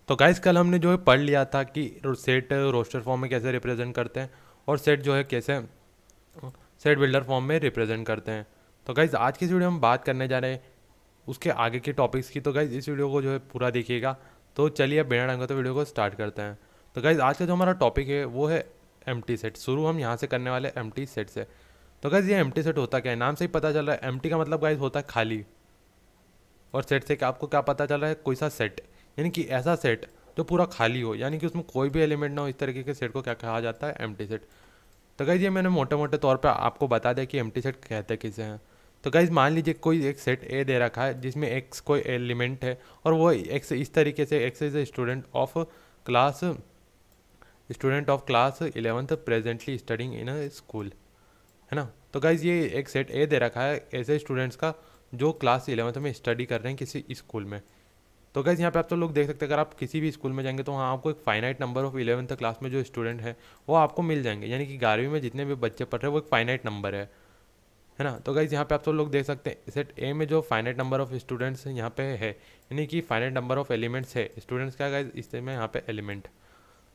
तो गाइस कल हमने जो है पढ़ लिया था कि सेट रोस्टर फॉर्म में कैसे रिप्रेजेंट करते हैं और सेट जो है कैसे सेट बिल्डर फॉर्म में रिप्रेजेंट करते हैं। तो गाइस आज की इस वीडियो में बात करने जा रहे हैं उसके आगे के टॉपिक्स की। तो गाइस इस वीडियो को जो है पूरा देखिएगा। तो चलिए अब बिना ढंग तो वीडियो को स्टार्ट करते हैं। तो गाइस आज का जो हमारा टॉपिक है वो है एम्प्टी सेट। शुरू हम यहाँ से करने वाले एम्प्टी सेट से। तो गाइस ये एम्प्टी सेट होता क्या है, नाम से ही पता चल रहा है। एम्प्टी का मतलब गाइस होता है खाली, और सेट से क्या आपको क्या पता चल रहा है, कोई सा सेट, यानी कि ऐसा सेट जो पूरा खाली हो, यानी कि उसमें कोई भी एलिमेंट ना हो। इस तरीके के सेट को क्या कहा जाता है, एम्प्टी सेट। तो गाइज ये मैंने मोटे मोटे तौर पे आपको बता दिया कि एम्प्टी सेट कहते किसे हैं। तो गाइज मान लीजिए कोई एक सेट ए दे रखा है जिसमें एक्स कोई एलिमेंट है, और वो एक्स इस तरीके से, x is class student of class 11th presently studying in a school, है ना। तो गाइज ये एक सेट ए दे रखा है ऐसे स्टूडेंट्स का जो क्लास 11th में स्टडी कर रहे हैं किसी स्कूल में। तो गाइज यहाँ पे आप तो लोग देख सकते हैं, अगर आप किसी भी स्कूल में जाएंगे तो वहाँ आपको एक finite number of 11th class में जो स्टूडेंट है वो आपको मिल जाएंगे, यानी कि 11वीं में जितने भी बच्चे पढ़ रहे हैं वो एक फाइनाइट नंबर है ना। तो गाइज यहाँ पे आप तो लोग देख सकते हैं सेट ए में जो फाइनाइट नंबर ऑफ स्टूडेंट्स यहाँ पे है, यानी कि फाइनाइट नंबर ऑफ एलिमेंट्स है। स्टूडेंट्स क्या गाइज इसमें यहाँ पे एलिमेंट।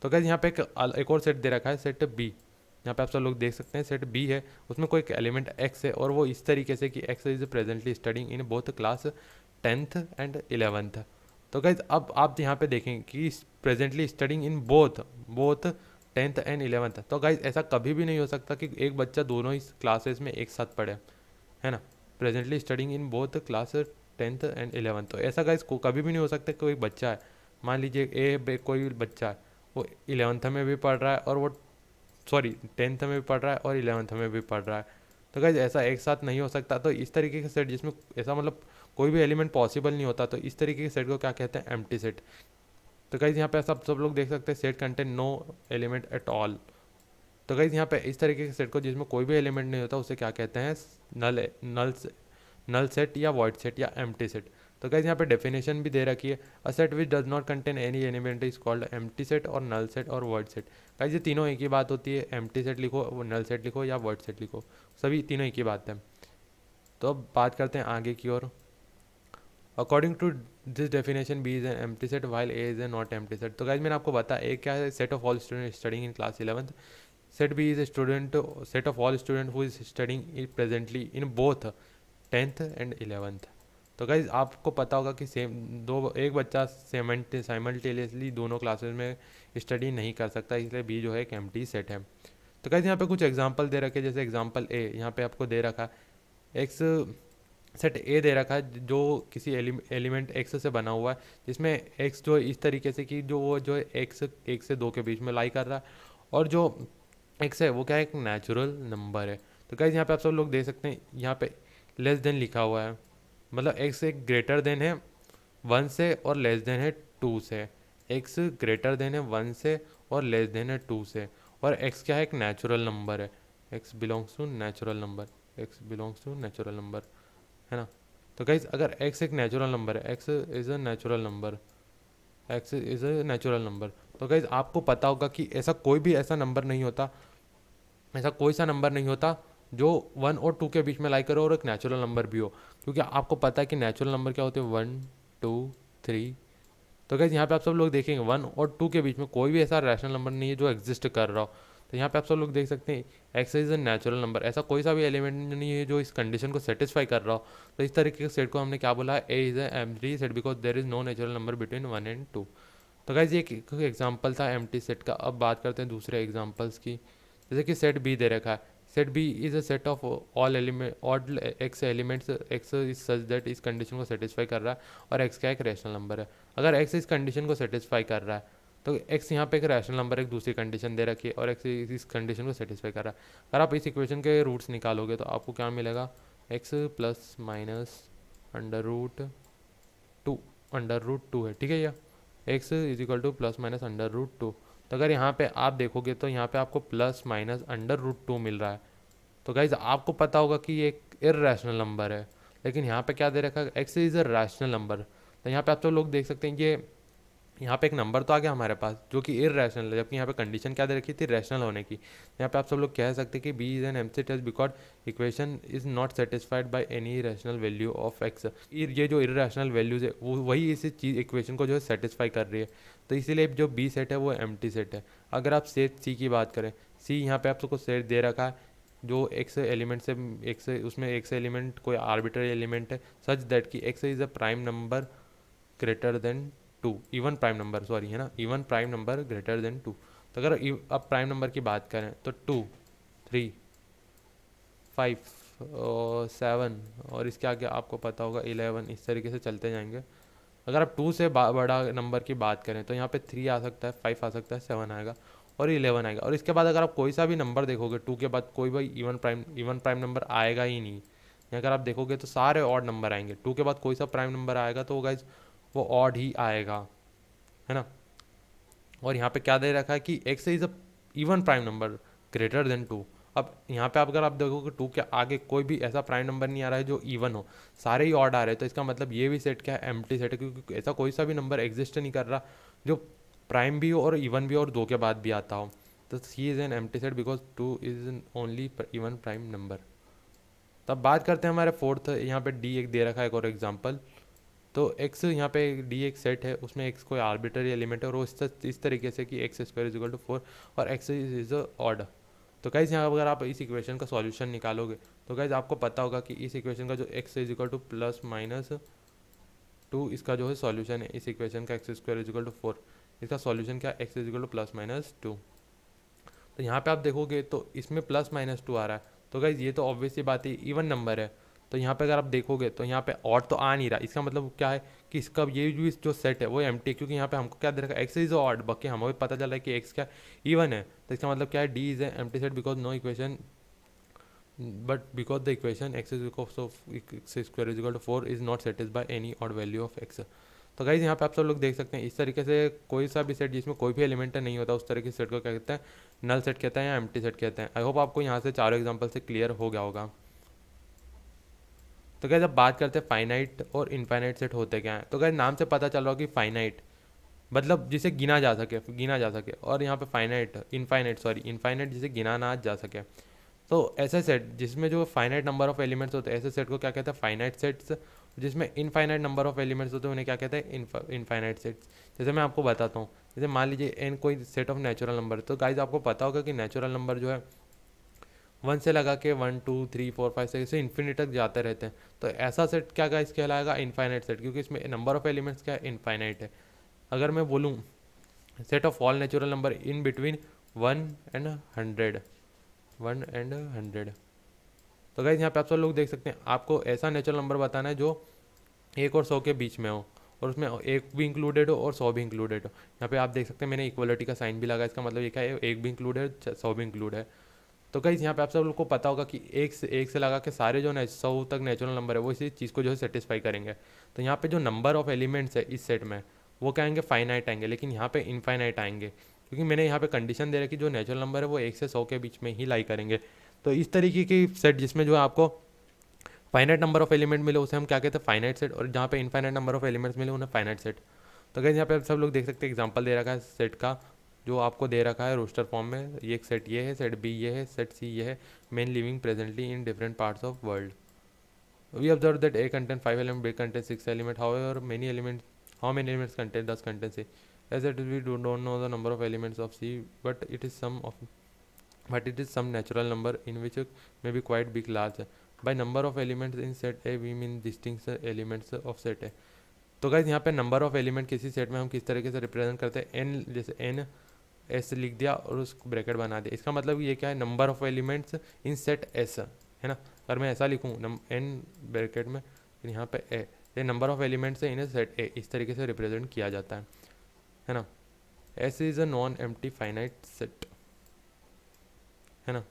तो गाइज यहाँ पे एक और सेट दे रखा है, सेट बी। यहाँ पे आप सब लोग देख सकते हैं सेट बी है, उसमें कोई एक एलिमेंट एक्स है, और वो इस तरीके से कि X is presently studying in both class 10th and 11th। तो गाइज अब आप यहाँ पे देखें कि presently studying in both both 10th and 11th। तो गाइज ऐसा कभी भी नहीं हो सकता कि एक बच्चा दोनों ही क्लासेस में एक साथ पढ़े, है ना। Presently studying in both class 10th and 11th, तो ऐसा गाइज को कभी भी नहीं हो सकता। कोई बच्चा है, मान लीजिए कोई बच्चा है, वो 11th में भी पढ़ रहा है और वो सॉरी 10th में भी पढ़ रहा है और 11th में भी पढ़ रहा है। तो गाइज ऐसा एक साथ नहीं हो सकता। तो इस तरीके के सेट जिसमें ऐसा मतलब कोई भी एलिमेंट पॉसिबल नहीं होता, तो इस तरीके के सेट को क्या कहते हैं, एम्प्टी सेट। तो गाइज यहाँ पे सब लोग देख सकते हैं set contain no element at all. तो गाइज यहाँ पे इस तरीके के सेट को जिसमें कोई भी एलिमेंट नहीं होता उसे क्या कहते हैं, नल नल नल सेट या वॉइड सेट या एम्प्टी सेट। तो गाइज यहाँ पे डेफिनेशन भी दे रखी है, a set which does not contain any element is called empty set और नल सेट और वॉइड सेट। गाइज ये तीनों एक ही बात होती है, एम्प्टी सेट लिखो, नल सेट लिखो या वॉइड सेट लिखो, सभी तीनों एक ही बात है। तो अब बात करते हैं आगे की ओर। According to this definition B is an empty set while A is a not empty set. तो गाइज मैंने आपको बताया ए क्या है, set of all student studying in class 11th। Set B is a student set of all student who is studying presently in both 10th and 11th। तो guys आपको पता होगा कि सेम दो एक बच्चा साइमल्टेनियसली दोनों क्लासेस में स्टडी नहीं कर सकता, इसलिए बी जो है एक एम्प्टी सेट है। तो गाइज यहाँ पे कुछ एग्जांपल दे रखे, जैसे एग्जांपल ए यहाँ पे आपको दे रखा है, एक्स सेट ए दे रखा है जो किसी एलिमेंट एक्स से बना हुआ है, जिसमें एक्स जो इस तरीके से कि जो वो जो है एक्स एक से दो के बीच में लाई कर रहा है, और जो एक्स है वो क्या है, एक नेचुरल नंबर है। तो गाइज यहाँ पे आप सब लोग देख सकते हैं यहाँ पे लेस देन लिखा हुआ है, मतलब एक्स एक ग्रेटर देन है 1 से और लेस देन है 2 से। एक्स ग्रेटर देन है 1 से और लेस देन है 2 से, और एक्स क्या है, एक नेचुरल नंबर है। X belongs to natural number, X belongs to natural number, है ना। तो गाइज अगर एक्स एक नेचुरल नंबर है, X is a natural number, X is a natural number, तो गाइज आपको पता होगा कि ऐसा कोई भी ऐसा नंबर नहीं होता, ऐसा कोई सा नंबर नहीं होता जो 1 और 2 के बीच में लाई करो और एक नेचुरल नंबर भी हो, क्योंकि आपको पता है कि नेचुरल नंबर क्या होते हैं, 1 2 3। तो गाइज यहाँ पे आप सब लोग देखेंगे 1 और 2 के बीच में कोई भी ऐसा रैशनल नंबर नहीं है जो एग्जिस्ट कर रहा हो। तो यहाँ पे आप सब लोग देख सकते हैं x is a natural number, ऐसा कोई सा भी एलिमेंट नहीं है जो इस कंडीशन को सेटिस्फाई कर रहा हो। तो इस तरीके के सेट को हमने क्या बोला है, A is empty set because there is no natural number between 1 and 2। तो गाइज ये एक एग्जाम्पल था एम्प्टी सेट का। अब बात करते हैं दूसरे एग्जाम्पल्स की, जैसे कि सेट बी दे रखा है, set B is a set of all element odd X elements, X is such that इस कंडीशन को सेटिस्फाई कर रहा है, और एक्स क्या एक रैशनल नंबर है। अगर एक्स इस कंडीशन को सेटिस्फाई कर रहा है तो एक्स यहाँ पे एक रैशनल नंबर, एक दूसरी कंडीशन दे रखी है, और एक्स इस कंडीशन को सेटिस्फाई कर रहा है। अगर आप इस इक्वेशन के रूट्स निकालोगे तो आपको क्या मिलेगा, X plus minus under root two है, ठीक है। या X is equal to plus minus under root 2। तो अगर यहाँ पे आप देखोगे तो यहाँ पे आपको प्लस माइनस अंडर रूट 2 मिल रहा है। तो गाइज आपको पता होगा कि ये एक इर्रेशनल नंबर है, लेकिन यहाँ पे क्या दे रखा है, x is a rational number. तो यहाँ पे आप तो लोग देख सकते हैं ये यहाँ पे एक नंबर तो आ गया हमारे पास जो कि इरेशनल है, जबकि यहाँ पे कंडीशन क्या दे रखी थी, रैशनल होने की। यहाँ पे आप सब लोग कह सकते हैं कि B is an empty set because equation is not satisfied by any rational value of X. ये जो इरेशनल वैल्यूज है वो वही इस चीज़ इक्वेशन को जो है सेटिस्फाई कर रही है, तो इसीलिए जो बी सेट है वो एम्प्टी सेट है। अगर आप सेट सी की बात करें, सी यहाँ पे आप सबको सेट दे रखा है जो एक्स एलिमेंट से एक्स, उसमें एक्स एलिमेंट कोई आर्बिट्ररी एलिमेंट है सच दैट कि X is a prime number greater than two, even prime number, sorry है ना, even prime number greater than two. तो अगर अब प्राइम नंबर की बात करें तो 2, 3, 5 और 7 और इसके आगे आपको पता होगा 11, इस तरीके से चलते जाएंगे। अगर आप 2 से बड़ा नंबर की बात करें तो यहाँ पे 3 आ सकता है, 5 आ सकता है, 7 आएगा और 11 आएगा। और इसके बाद अगर आप कोई सा भी नंबर देखोगे 2 के बाद कोई भी इवन प्राइम नंबर आएगा ही नहीं। अगर आप देखोगे तो सारे ऑड नंबर आएंगे, 2 के बाद कोई सा प्राइम नंबर आएगा तो गाइज वो ऑड ही आएगा, है ना। और यहाँ पे क्या दे रखा है कि X is a even prime number greater then 2। अब यहाँ पे अगर आप देखोगे 2 के आगे कोई भी ऐसा प्राइम नंबर नहीं आ रहा है जो इवन हो, सारे ही ऑड आ रहे हैं, तो इसका मतलब ये भी सेट क्या है, एम्प्टी सेट है, क्योंकि ऐसा कोई सा भी नंबर एग्जिस्ट नहीं कर रहा जो प्राइम भी हो और इवन भी हो और 2 के बाद भी आता हो। तो C is an empty set because 2 is only even prime number. तब बात करते हैं हमारे फोर्थ, यहाँ पे डी एक दे रखा है एक और एग्जाम्पल। तो x यहाँ पे डी एक सेट है, उसमें x कोई आर्बिट्ररी एलिमेंट है और वो इस तरीके से कि X square is equal to 4 और x इज ऑड। तो गाइज यहाँ अगर आप इस इक्वेशन का सॉल्यूशन निकालोगे तो गाइज आपको पता होगा कि इस इक्वेशन का जो x is equal to plus minus 2 इसका जो है सॉल्यूशन है, इस इक्वेशन का X square is equal to 4 इसका सॉल्यूशन क्या, x is equal to plus minus 2। तो यहाँ पे आप देखोगे तो इसमें प्लस माइनस 2 आ रहा है, तो गाइज ये तो ऑब्वियस सी बात है इवन नंबर है। तो यहाँ पे अगर आप देखोगे तो यहाँ पे ऑड तो आ नहीं रहा, इसका मतलब क्या है कि इसका ये जो सेट है वो एम्प्टी है, क्योंकि यहाँ पे हमको क्या दे रखा है, एक्स इज ऑड, बाकी हमें पता चल रहा है कि एक्स क्या इवन है। तो इसका मतलब क्या है, D is empty set because no equation but because the equation X is X square is equal to 4 is not satisfied by any odd value of X. तो गाइज यहाँ पे आप सब लोग देख सकते हैं इस तरीके से कोई सा भी सेट जिसमें कोई भी एलिमेंट नहीं होता उस तरह के सेट को क्या कहते हैं, नल सेट कहते हैं या एम्प्टी सेट कहते हैं। आई होप आपको यहाँ से चारों एग्जांपल से क्लियर हो गया होगा। तो गाइज अब बात करते हैं फाइनाइट और इनफाइनाइट सेट होते क्या हैं। तो गाइज नाम से पता चल रहा हो कि फाइनाइट मतलब जिसे गिना जा सके और यहाँ पे फाइनाइट इनफाइनाइट जिसे गिना ना जा सके। तो ऐसे सेट जिसमें जो फाइनाइट नंबर ऑफ एलिमेंट्स होते हैं ऐसे सेट को क्या कहते हैं, फाइनाइट सेट्स। जिसमें इनफाइनाइट नंबर ऑफ एलिमेंट्स होते हैं उन्हें क्या कहते हैं, इनफाइनाइट सेट्स। जैसे मैं आपको बताता हूँ, जैसे मान लीजिए एन कोई सेट ऑफ नेचुरल नंबर, तो गाइज आपको पता होगा कि नेचुरल नंबर जो है 1 से लगा के 1 2 3 4 5 6 ऐसे इन्फिनिट तक जाते रहते हैं। तो ऐसा सेट क्या गाइज कहलाएगा, इनफाइनाइट सेट, क्योंकि इसमें नंबर ऑफ एलिमेंट्स क्या है, इनफाइनाइट है। अगर मैं बोलूँ set of all natural number in between 1 and 100। तो गाइज यहाँ पे आप सब लोग देख सकते हैं, आपको ऐसा नेचुरल नंबर बताना है जो 1 और 100 के बीच में हो और उसमें 1 भी इंक्लूडेड हो और 100 भी इंक्लूडेड हो। यहाँ पे आप देख सकते हैं मैंने इक्वलिटी का साइन भी लगा, इसका मतलब ये क्या है, 1 भी इंक्लूड है 100 भी इंक्लूड है। तो गाइज यहाँ पे आप सब लोग को पता होगा कि एक से लगा के सारे जो 100 तक नेचुरल नंबर है वो इसी चीज़ को जो है सेटिस्फाई करेंगे। तो यहाँ पे जो नंबर ऑफ एलिमेंट्स है इस सेट में वो क्या आएंगे, फाइनाइट आएंगे, लेकिन यहाँ पे इनफाइनाइट आएंगे, क्योंकि मैंने यहाँ पे कंडीशन दे रखी जो नेचुरल नंबर है वो 1 से 100 के बीच में ही लाई करेंगे। तो इस तरीके की सेट जिसमें जो है आपको फाइनाइट नंबर ऑफ एलिमेंट मिले उसे हम क्या कहते हैं, फाइनाइट सेट, और जहाँ पे इनफाइनाइट नंबर ऑफ एलिमेंट्स मिले उन्हें फाइनाइट सेट। तो गाइस यहाँ पे आप सब लोग देख सकते हैं एग्जांपल दे रखा है सेट का, जो आपको दे रखा है रोस्टर फॉर्म में। ये एक सेट ये है, सेट बी ये है, सेट सी ये है, men living presently in different parts of world. We observe that A content 5 element, B content 6 element, how many elements content 10 content C. As it is, we don't know the number of elements of C, but it is some natural number in which may be quite big large. By number of elements in set A we mean distinct elements of set A। तो guys यहाँ पे number of element किसी set में हम किस तरीके से represent करते हैं, एन, जैसे एन एस लिख दिया और उसको ब्रैकेट बना दिया। इसका मतलब ये क्या है, number of elements in set S, है ना। अगर मैं ऐसा लिखूँ एन ब्रैकेट में फिर यहाँ पे ए, ये number of elements in set ए, इस तरीके से रिप्रेजेंट किया जाता है ना। S is a non empty finite set, है ना।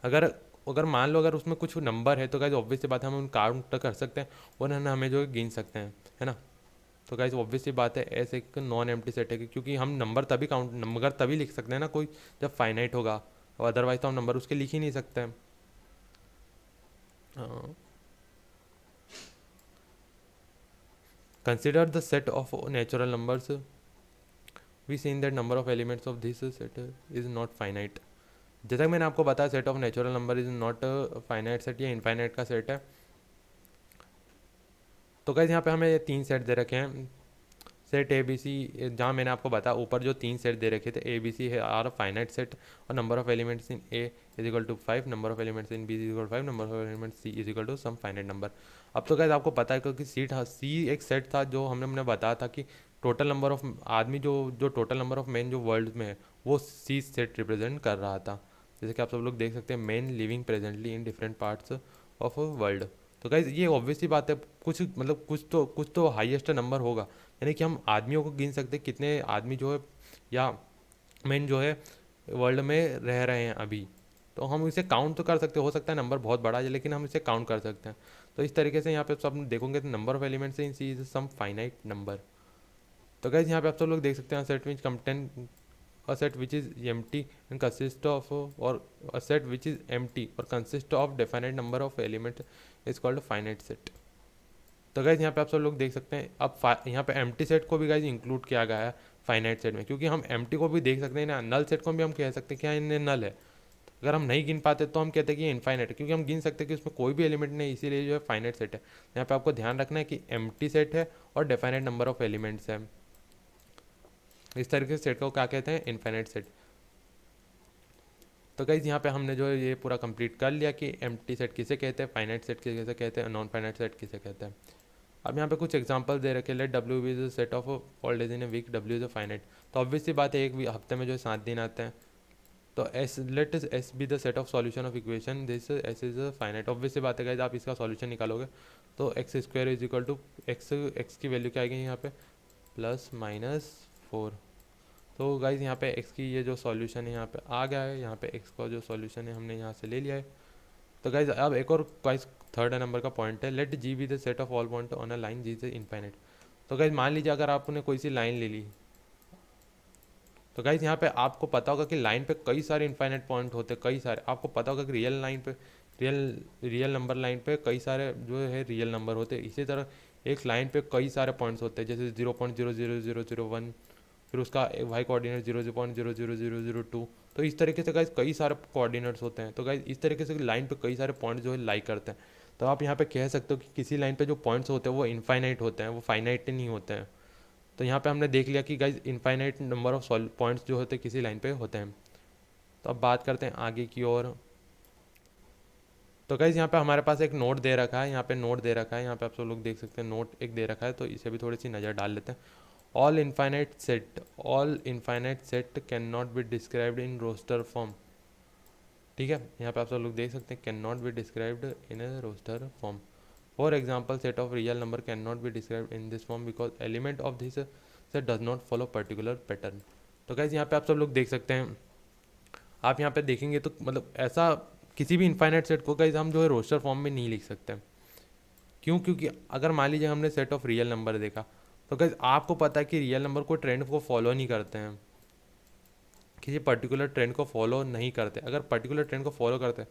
अगर अगर मान लो अगर उसमें कुछ नंबर है तो गाइज ऑब्वियस सी बात है हम उन काउंट कर सकते हैं और हमें जो गिन सकते हैं, है ना। तो गाइज ऑब्वियस सी बात है एस एक नॉन एम्प्टी सेट है, क्योंकि हम नंबर तभी लिख सकते हैं ना कोई जब फाइनाइट होगा, और अदरवाइज तो हम नंबर उसके लिख ही नहीं सकते हैं। Consider the set of natural numbers, we seen that number of elements of this set is not finite. जैसा कि मैंने आपको बताया set of natural number is not finite set, या इनफाइनाइट का सेट है। तो गाइस यहाँ पे हमें 3 सेट दे रखे हैं, सेट ए बी सी, जहाँ मैंने आपको बताया ऊपर जो 3 सेट दे रखे थे ए बी सी है आर फाइनाइट सेट, और number of elements in A is equal to 5, number of elements in B is equal to 5, number of elements C is equal to some finite number. अब तो guys आपको पता है क्योंकि सी एक set था जो हमने बताया था कि टोटल नंबर ऑफ आदमी जो टोटल नंबर ऑफ मैन जो वर्ल्ड में है वो सी सेट रिप्रेजेंट कर रहा था। जैसे कि आप सब लोग देख सकते हैं man living presently in different parts of world. तो गाइज ये ऑब्वियस सी बात है, कुछ मतलब कुछ तो हाईएस्ट नंबर होगा, यानी कि हम आदमियों को गिन सकते हैं कितने आदमी जो है या मैन जो है वर्ल्ड में रह रहे हैं अभी। तो हम इसे काउंट तो कर सकते हैं, हो सकता है नंबर बहुत बड़ा है लेकिन हम इसे काउंट कर सकते हैं। तो इस तरीके से यहाँ पे सब देखोगे तो number of elements in C is some finite number. तो गाइज यहाँ पे आप सब लोग देख सकते हैं set which contain a set which is empty and consists of or a set which is empty or consists of definite number of elements is called finite set। तो गाइज यहाँ पे आप सब लोग देख सकते हैं अब यहाँ पे एम्प्टी सेट को भी गाइज इंक्लूड किया गया है फाइनाइट सेट में, क्योंकि हम एम्प्टी को भी देख सकते हैं ना, नल सेट को भी हम कह सकते हैं कि हाँ इनमें नल है। अगर हम नहीं गिन पाते तो हम कहते हैं कि ये इनफाइनाइट है, क्योंकि हम गिन सकते हैं कि उसमें कोई भी एलिमेंट नहीं, इसीलिए जो है फाइनाइट सेट है। यहाँ पे आपको ध्यान रखना है कि एम्प्टी सेट है और डेफिनेट नंबर ऑफ एलिमेंट्स है, इस तरीके से सेट को क्या कहते हैं, इनफाइनाइट सेट। तो गाइज यहाँ पे हमने जो है ये पूरा कंप्लीट कर लिया कि एम्प्टी सेट किसे कहते हैं, फाइनाइट सेट किसे कहते हैं, नॉन फाइनाइट सेट किसे कहते हैं। अब यहाँ पे कुछ एग्जांपल दे रखे, let W is set of all days in a week, W is a finite. तो ऑब्वियसली बात है एक हफ्ते में जो 7 दिन आते हैं, तो S let S be the set of solution of equation, this S is a finite. Obviously बात है गाइज आप इसका सॉल्यूशन निकालोगे तो X square is equal to X की वैल्यू क्या आएगी यहाँ पे +-4। तो गाइज यहाँ पे x की ये जो सॉल्यूशन है यहाँ पे आ गया है, यहाँ पे x का जो सॉल्यूशन है हमने यहाँ से ले लिया है। तो गाइज अब एक और गाइज थर्ड नंबर का पॉइंट है, let G be the set of all point on a line G से इनफाइनाइट। तो गाइज मान लीजिए अगर आपने कोई सी लाइन ले ली, तो गाइज यहाँ पे आपको पता होगा कि लाइन पे कई सारे इनफाइनाइट पॉइंट होते हैं, कई सारे। आपको पता होगा कि रियल लाइन पे रियल नंबर लाइन पे कई सारे जो है रियल नंबर होते हैं। इसी तरह एक लाइन पे कई सारे पॉइंट्स होते हैं, जैसे 0.00001, फिर उसका वाई कोऑर्डिनेट 0.00002। तो इस तरीके से गाइज कई सारे कोऑर्डिनेट्स होते हैं। तो गाइज इस तरीके से लाइन पे कई सारे पॉइंट्स जो है लाई करते हैं। तो आप यहाँ पे कह सकते हो कि किसी लाइन पे जो पॉइंट्स होते हैं वो इनफाइनाइट होते हैं, वो फाइनाइट नहीं होते हैं। तो यहाँ पे हमने देख लिया कि guys infinite number of points जो होते हैं किसी लाइन पे होते हैं। तो अब बात करते हैं आगे की ओर। तो गाइज यहाँ पे हमारे पास एक नोट दे रखा है, यहाँ पे नोट दे रखा है, यहाँ पे आप सब लोग देख सकते हैं नोट एक दे रखा है, तो इसे भी थोड़ी सी नज़र डाल लेते हैं। all infinite set cannot be described in roster form। ठीक है, यहाँ पे आप सब लोग देख सकते हैं can not be described in a roster form. For example set of real number can not be described in this form because element of this set does not follow particular pattern. तो guys यहाँ पे आप सब लोग देख सकते हैं, आप यहाँ पे देखेंगे तो मतलब ऐसा किसी भी इनफाइनाइट सेट को गाइज हम जो है रोस्टर फॉर्म में नहीं लिख सकते। क्यों? क्योंकि अगर मान लीजिए हमने सेट ऑफ रियल नंबर देखा, तो गाइज आपको पता है कि रियल नंबर को ट्रेंड को फॉलो नहीं करते हैं, किसी पर्टिकुलर ट्रेंड को फॉलो नहीं करते। अगर पर्टिकुलर ट्रेंड को फॉलो करते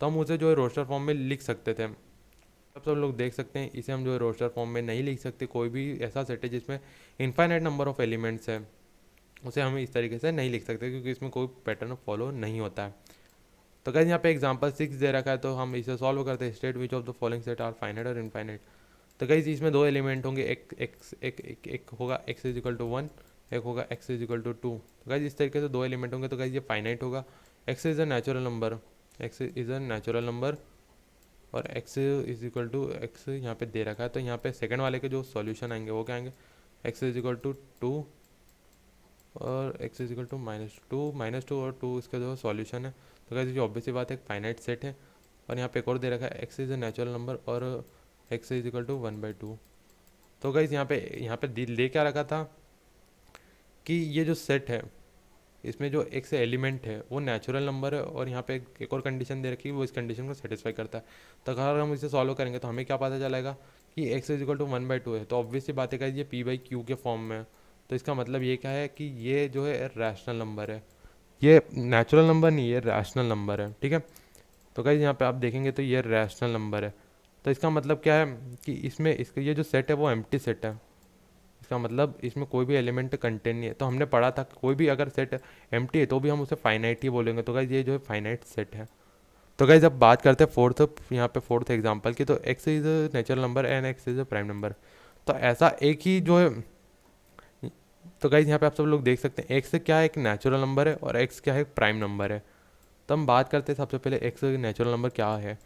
तो हम उसे जो है रोस्टर फॉर्म में लिख सकते थे। अब सब लोग देख सकते हैं इसे हम जो है रोस्टर फॉर्म में नहीं लिख सकते। कोई भी ऐसा सेट है जिसमें इनफाइनाइट नंबर ऑफ एलिमेंट्स है उसे हम इस तरीके से नहीं लिख सकते, क्योंकि इसमें कोई पैटर्न फॉलो नहीं होता है। तो गाइस यहाँ पे एग्जांपल 6 दे रखा है, तो हम इसे सॉल्व करते हैं। State which of the following set are finite और इनफाइनाइट। तो गाइस इसमें 2 एलिमेंट होंगे, एक होगा x इज इक्वल टू 1, एक होगा x इज इक्वल टू 2। तो गाइस इस तरीके से 2 एलिमेंट होंगे। तो गाइस ये फाइनाइट होगा, x is a natural number, x is a natural number और x is equal to x यहाँ पे दे रखा है। तो यहाँ पे सेकंड वाले के जो सॉल्यूशन आएंगे वो क्या आएंगे, x इज इक्वल टू 2 और x इज इक्वल टू -2 और 2 इसका जो सॉल्यूशन है। तो गाइस ये ऑब्वियसली बात है एक फाइनाइट सेट है। और यहाँ पे एक और दे रखा है x is a natural number और x इज इक्वल टू 1/2। तो गाइस यहाँ पे ले क्या रखा था कि ये जो सेट है इसमें जो x एलिमेंट है वो नेचुरल नंबर है, और यहाँ पे एक और कंडीशन दे रखी है वो इस कंडीशन को सेटिस्फाई करता है। तो अगर हम इसे सॉल्व करेंगे तो हमें क्या पता चलेगा कि x इज इक्वल टू 1/2 है। तो ऑब्वियसली बात है गाइस ये p/q के फॉर्म में है। तो इसका मतलब ये क्या है कि ये जो है रैशनल नंबर है, ये नेचुरल नंबर नहीं, ये रैशनल नंबर है। ठीक है, तो गाइस यहाँ पे आप देखेंगे तो ये रैशनल नंबर है। तो इसका मतलब क्या है कि इसमें इसका ये जो सेट है वो एम्प्टी सेट है। इसका मतलब इसमें कोई भी एलिमेंट कंटेन नहीं है। तो हमने पढ़ा था कोई भी अगर सेट एम्प्टी है तो भी हम उसे फाइनाइट ही बोलेंगे। तो गाइज ये जो है फाइनाइट सेट है। तो गाइज अब बात करते हैं यहाँ पे फोर्थ एग्जांपल की। तो x is a natural number and x is a prime number. तो ऐसा एक ही जो है, तो गाइज यहाँ पे आप सब लोग देख सकते हैं एक्स क्या है, एक नेचुरल नंबर है, और एक्स क्या है, एक प्राइम नंबर है। तो हम बात करते हैं सबसे पहले एक्स नेचुरल नंबर क्या है।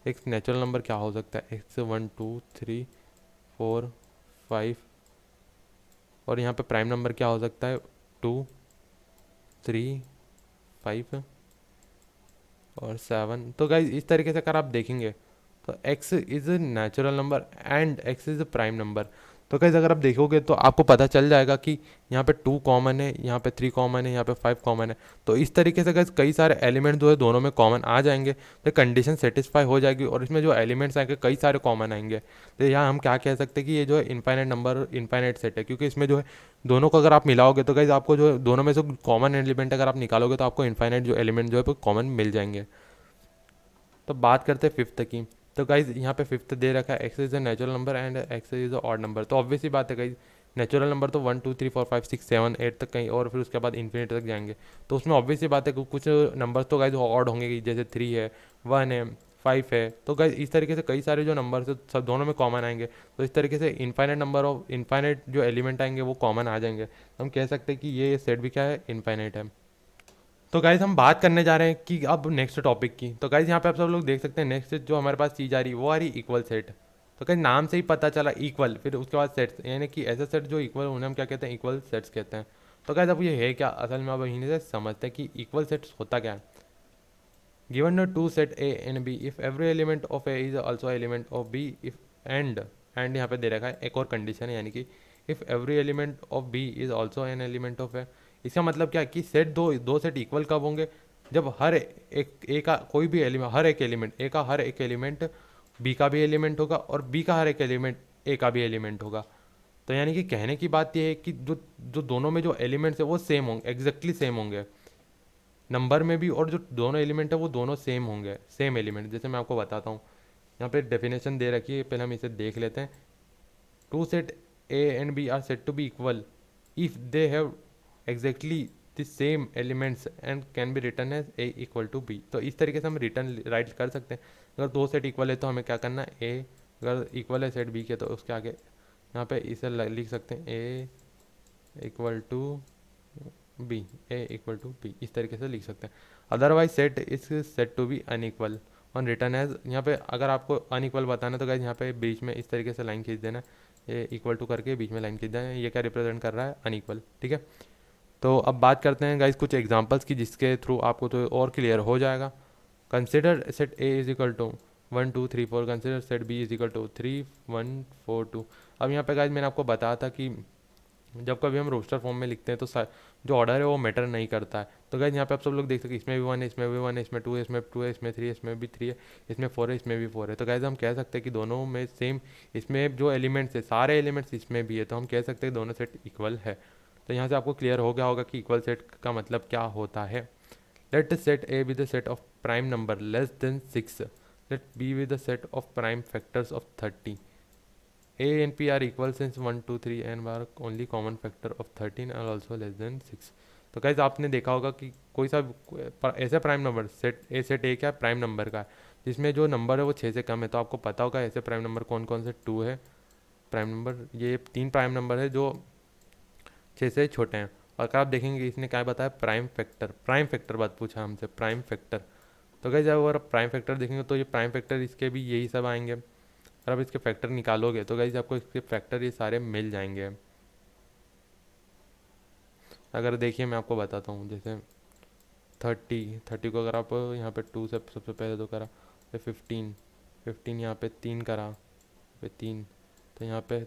एक नेचुरल नंबर क्या हो सकता है, एक्स 1 2 3 4 5, और यहाँ पे प्राइम नंबर क्या हो सकता है, 2 3 5 और 7। तो गाइज इस तरीके से अगर आप देखेंगे तो x is natural number and x is prime number. तो गाइज अगर आप देखोगे तो आपको पता चल जाएगा कि यहाँ पे 2 कॉमन है, यहाँ पे 3 कॉमन है, यहाँ पे 5 कॉमन है। तो इस तरीके से गाइज कई सारे एलिमेंट जो है दोनों में कॉमन आ जाएंगे, तो कंडीशन सेटिस्फाई हो जाएगी और इसमें जो एलिमेंट्स आएंगे कई सारे कॉमन आएंगे। तो यहाँ हम क्या कह सकते हैं कि ये जो है इनफाइनाइट नंबर इनफाइनाइट सेट है, क्योंकि इसमें जो है दोनों को अगर आप मिलाओगे तो गाइज आपको जो है दोनों में से कॉमन एलिमेंट अगर आप निकालोगे तो आपको इनफाइनाइट जो एलिमेंट जो है कॉमन मिल जाएंगे। तो बात करते हैं फिफ्थ की। तो गाइज यहाँ पे फिफ्थ दे रखा है x is a natural number and x is a odd number. तो ऑब्वियसली बात है गाइज, नेचुरल नंबर तो 1 2 3 4 5 6 7 8 तक कहीं और फिर उसके बाद इन्फिनिट तक जाएंगे। तो उसमें ऑब्वियसली बात है कि कुछ नंबर तो गाइज ऑड होंगे, जैसे 3 है, 1 है, 5 है। तो गाइज इस तरीके से कई सारे जो नंबर है सब दोनों में कॉमन आएंगे। तो इस तरीके से इनफाइनाइट नंबर ऑफ इनफाइनाइट जो एलिमेंट आएंगे वो कॉमन आ जाएंगे। तो हम कह सकते हैं कि ये सेट भी क्या है, इनफाइनाइट है। तो गाइज हम बात करने जा रहे हैं कि अब नेक्स्ट टॉपिक की। तो गाइज यहाँ पे आप सब लोग देख सकते हैं नेक्स्ट जो हमारे पास चीज़ आ रही है वो आ रही इक्वल सेट। तो गाइज नाम से ही पता चला इक्वल, फिर उसके बाद सेट्स, यानी कि ऐसे सेट जो इक्वल उन्हें हम क्या कहते हैं, इक्वल सेट्स कहते हैं। तो गाइज अब ये है क्या, असल में अब यहीं से समझते हैं कि इक्वल सेट्स होता क्या है। Given the two set A and B, if every element of A is also element of B, if and यहाँ पे दे रखा है एक और कंडीशन है, यानी कि if every element of B is also an element of A. इसका मतलब क्या है कि सेट दो सेट इक्वल कब होंगे, जब हर एक ए का कोई भी एलिमेंट, हर एक एलिमेंट ए का हर एक एलिमेंट बी का भी एलिमेंट होगा और बी का हर एक एलिमेंट ए का भी एलिमेंट होगा। तो यानी कि कहने की बात यह है कि जो जो दोनों में जो एलिमेंट्स है वो सेम होंगे, एग्जैक्टली सेम होंगे नंबर में भी, और जो दोनों एलिमेंट है वो दोनों सेम होंगे, सेम एलिमेंट। जैसे मैं आपको बताता हूँ, यहाँ पे डेफिनेशन दे रखी है, पहले हम इसे देख लेते हैं। Two set A and B are set to be equal if they have exactly the same elements and can be written as A equal to B. तो इस तरीके से हम रिटर्न राइट कर सकते हैं। अगर दो सेट इक्वल है तो हमें क्या करना है, ए अगर इक्वल है सेट बी के तो उसके आगे यहाँ पे इसे लिख सकते हैं A equal to B, A equal to B, इस तरीके से लिख सकते हैं। Otherwise set is set to be unequal on return edge. यहाँ पे अगर आपको अनइक्वल बताना तो गाइज यहाँ पे बीच में इस तरीके से लाइन खींच देना, ये इक्वल टू करके बीच में लाइन खींच देना। ये क्या रिप्रेजेंट कर रहा है, अनइक्वल। ठीक है, तो अब बात करते हैं गाइज कुछ एग्जांपल्स की, जिसके थ्रू आपको तो और क्लियर हो जाएगा। Consider set A is equal to 1 2 3 4, consider set B is equal to 3 1 4 2। अब यहाँ पे गाइज मैंने आपको बताया था कि जब कभी हम रोस्टर फॉर्म में लिखते हैं तो जो ऑर्डर है वो मैटर नहीं करता है। तो गाइज यहाँ पे आप सब लोग देख सकते हैं इसमें भी 1 है, इसमें भी 1 है, इसमें 2 है, इसमें 2 है, इसमें 3 है, इसमें भी 3 है, इसमें 4 है, इसमें भी 4 है। तो गाइज हम कह सकते हैं कि दोनों में सेम, इसमें जो एलिमेंट्स है सारे एलिमेंट्स इसमें भी है, तो हम कह सकते हैं दोनों सेट इक्वल है। तो यहाँ से आपको क्लियर हो गया होगा कि इक्वल सेट का मतलब क्या होता है। Let set A with the set of prime number less than 6, let B with the set of prime factors of 30। A and P are equal since 1 2 3 and are only common factor of 13 are also less than 6। तो guys आपने देखा होगा कि कोई सा ऐसा prime number set ए क्या prime number का है जिसमें जो नंबर है वो 6 से कम है। तो आपको पता होगा ऐसे प्राइम नंबर कौन कौन से, 2 है प्राइम नंबर, ये 3 प्राइम नंबर है जो 6 से छोटे हैं। और अगर आप देखेंगे इसने क्या बताया, प्राइम फैक्टर बात पूछा हमसे, प्राइम फैक्टर। तो गाइज अगर प्राइम फैक्टर देखेंगे तो ये प्राइम फैक्टर इसके भी यही सब आएंगे। और अब इसके फैक्टर निकालोगे तो गाइज आपको इसके फैक्टर ये सारे मिल जाएंगे। अगर देखिए मैं आपको बताता हूँ, जैसे 30 को अगर आप यहाँ पे 2 से सबसे पहले तो करा, फिर 15 यहाँ पे 3 करा, फिर 3, तो यहाँ पे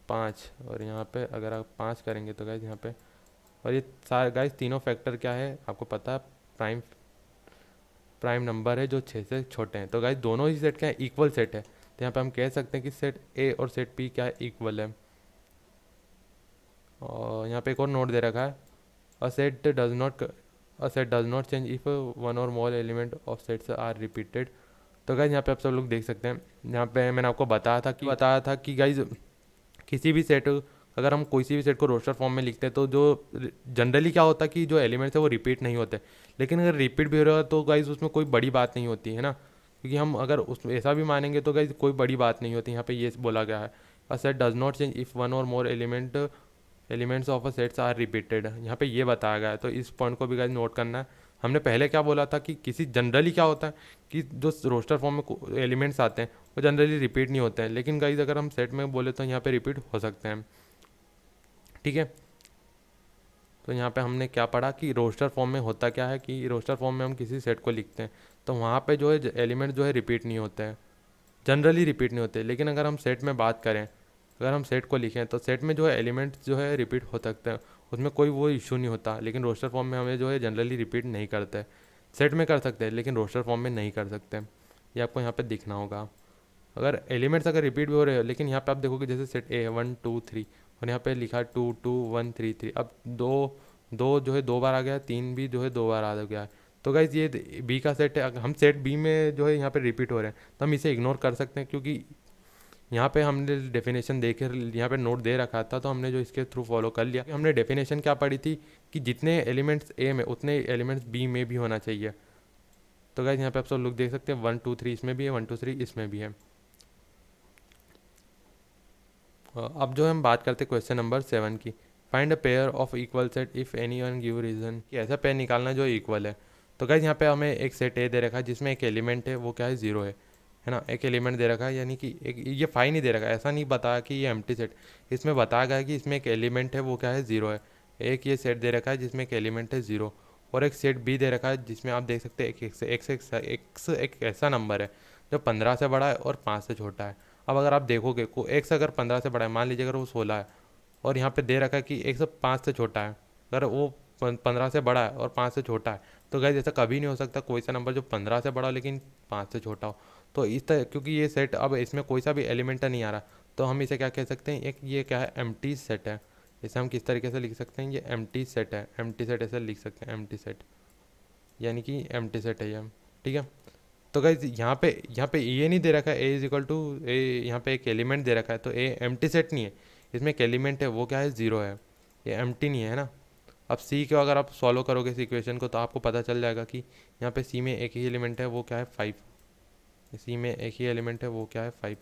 5, और यहाँ पे अगर आप 5 करेंगे तो गाइज यहाँ पे, और ये सारे गाइज तीनों फैक्टर क्या है आपको पता है, प्राइम नंबर है जो 6 से छोटे हैं। तो गाइज दोनों ही सेट क्या है, इक्वल सेट है। तो यहाँ पे हम कह सकते हैं कि सेट ए और सेट पी क्या है, इक्वल है। और यहाँ पे एक और नोट दे रखा है, a set does not change if one or more element of sets are repeated. तो गाइज यहाँ पे आप सब लोग देख सकते हैं, यहाँ पे मैंने आपको बताया था कि गाइज किसी भी सेट, अगर हम कोई सी भी सेट को रोस्टर फॉर्म में लिखते हैं तो जो जनरली क्या होता है कि जो एलिमेंट्स है वो रिपीट नहीं होते, लेकिन अगर रिपीट भी हो रहा है तो गाइज उसमें कोई बड़ी बात नहीं होती है ना, क्योंकि हम अगर उस ऐसा भी मानेंगे तो गाइज कोई बड़ी बात नहीं होती। यहाँ पे ये बोला गया है, a set does not change if one or more elements of a sets are repeated. यहाँ पे ये बताया गया है, तो इस पॉइंट को भी गाइज नोट करना है। हमने पहले क्या बोला था कि किसी जनरली क्या होता है कि जो रोस्टर फॉर्म में एलिमेंट्स आते हैं वो जनरली रिपीट नहीं होते हैं, लेकिन गाइज अगर हम सेट में बोले तो यहाँ पे रिपीट हो सकते हैं। ठीक है, तो यहाँ पे हमने क्या पढ़ा कि रोस्टर फॉर्म में होता क्या है कि रोस्टर फॉर्म में हम किसी सेट को लिखते हैं तो वहाँ पे जो है एलिमेंट जो है रिपीट नहीं होते हैं, जनरली रिपीट नहीं होते। लेकिन अगर हम सेट में बात करें, अगर हम सेट को लिखें तो सेट में जो है एलिमेंट्स जो है रिपीट हो सकते हैं, उसमें कोई वो इशू नहीं होता। लेकिन रोस्टर फॉर्म में हमें जो है जनरली रिपीट नहीं करते, सेट में कर सकते हैं लेकिन रोस्टर फॉर्म में नहीं कर सकते। ये आपको यहाँ पे दिखना होगा। अगर एलिमेंट्स अगर रिपीट भी हो रहे हो, लेकिन यहाँ पे आप देखोगे जैसे सेट ए 1 2 3 और यहाँ पे लिखा 2 2 1 3 3, अब दो दो जो है 2 बार आ गया, 3 भी जो है 2 बार आ गया है। तो गाइज ये बी का सेट है, अगर हम सेट बी में जो है यहाँ पे रिपीट हो रहे हैं तो हम इसे इग्नोर कर सकते हैं, क्योंकि यहाँ पे हमने डेफिनेशन देखे, यहाँ पे नोट दे रखा था तो हमने जो इसके थ्रू फॉलो कर लिया। हमने डेफिनेशन क्या पढ़ी थी कि जितने एलिमेंट्स ए में उतने एलिमेंट्स बी में भी होना चाहिए। तो गाइज यहाँ पे आप सब लोग देख सकते हैं 1 2 3 इसमें भी है, 1 2 3 इसमें भी है। अब जो हम बात करते हैं क्वेश्चन नंबर 7 की, find a pair of equal set if any one give reason, कि ऐसा पेयर निकालना जो इक्वल है। तो गाइज यहाँ पे हमें एक सेट ए दे रखा है जिसमें एक एलिमेंट है वो क्या है, जीरो है ना। एक एलिमेंट दे रखा है, यानी कि एक ये फाई नहीं दे रखा है, ऐसा नहीं बताया कि ये एम्प्टी सेट, इसमें बताया गया है कि इसमें एक एलिमेंट है वो क्या है, जीरो है। एक ये सेट दे रखा है जिसमें एक एलिमेंट है जीरो, और एक सेट बी दे रखा है जिसमें आप देख सकते हैं एक ऐसा नंबर है जो 15 से बड़ा है और 5 से छोटा है। अब अगर आप देखोगे को एक्स अगर 15 से बड़ा है, मान लीजिए अगर वो 16 है, और यहाँ पे दे रखा है कि 105 से छोटा है, अगर वो 15 से बड़ा है और 5 से छोटा है, तो गाइस ऐसा कभी नहीं हो सकता कोई सा नंबर जो 15 से बड़ा हो लेकिन 5 से छोटा हो। तो इस तरह, क्योंकि ये सेट अब इसमें कोई सा भी एलिमेंट नहीं आ रहा, तो हम इसे क्या कह सकते हैं, एक ये क्या है, एम्प्टी सेट है। इसे हम किस तरीके से लिख सकते हैं, ये एम्प्टी सेट है, एम्प्टी सेट ऐसे लिख सकते हैं, एम्प्टी सेट यानी कि एम्प्टी सेट है ये। ठीक है, तो गाइज यहाँ पे ये नहीं दे रखा है ए इज इक्वल टू ए, यहाँ पे एक एलिमेंट दे रखा है तो ए एम्प्टी सेट नहीं है, इसमें एक एलिमेंट है वो क्या है, जीरो है, ये एम्प्टी नहीं है ना। अब सी को अगर आप सॉल्व करोगे इस इक्वेशन को तो आपको पता चल जाएगा कि यहाँ पे सी में एक ही एलिमेंट है वो क्या है, 5। सी में एक ही एलिमेंट है वो क्या है, 5।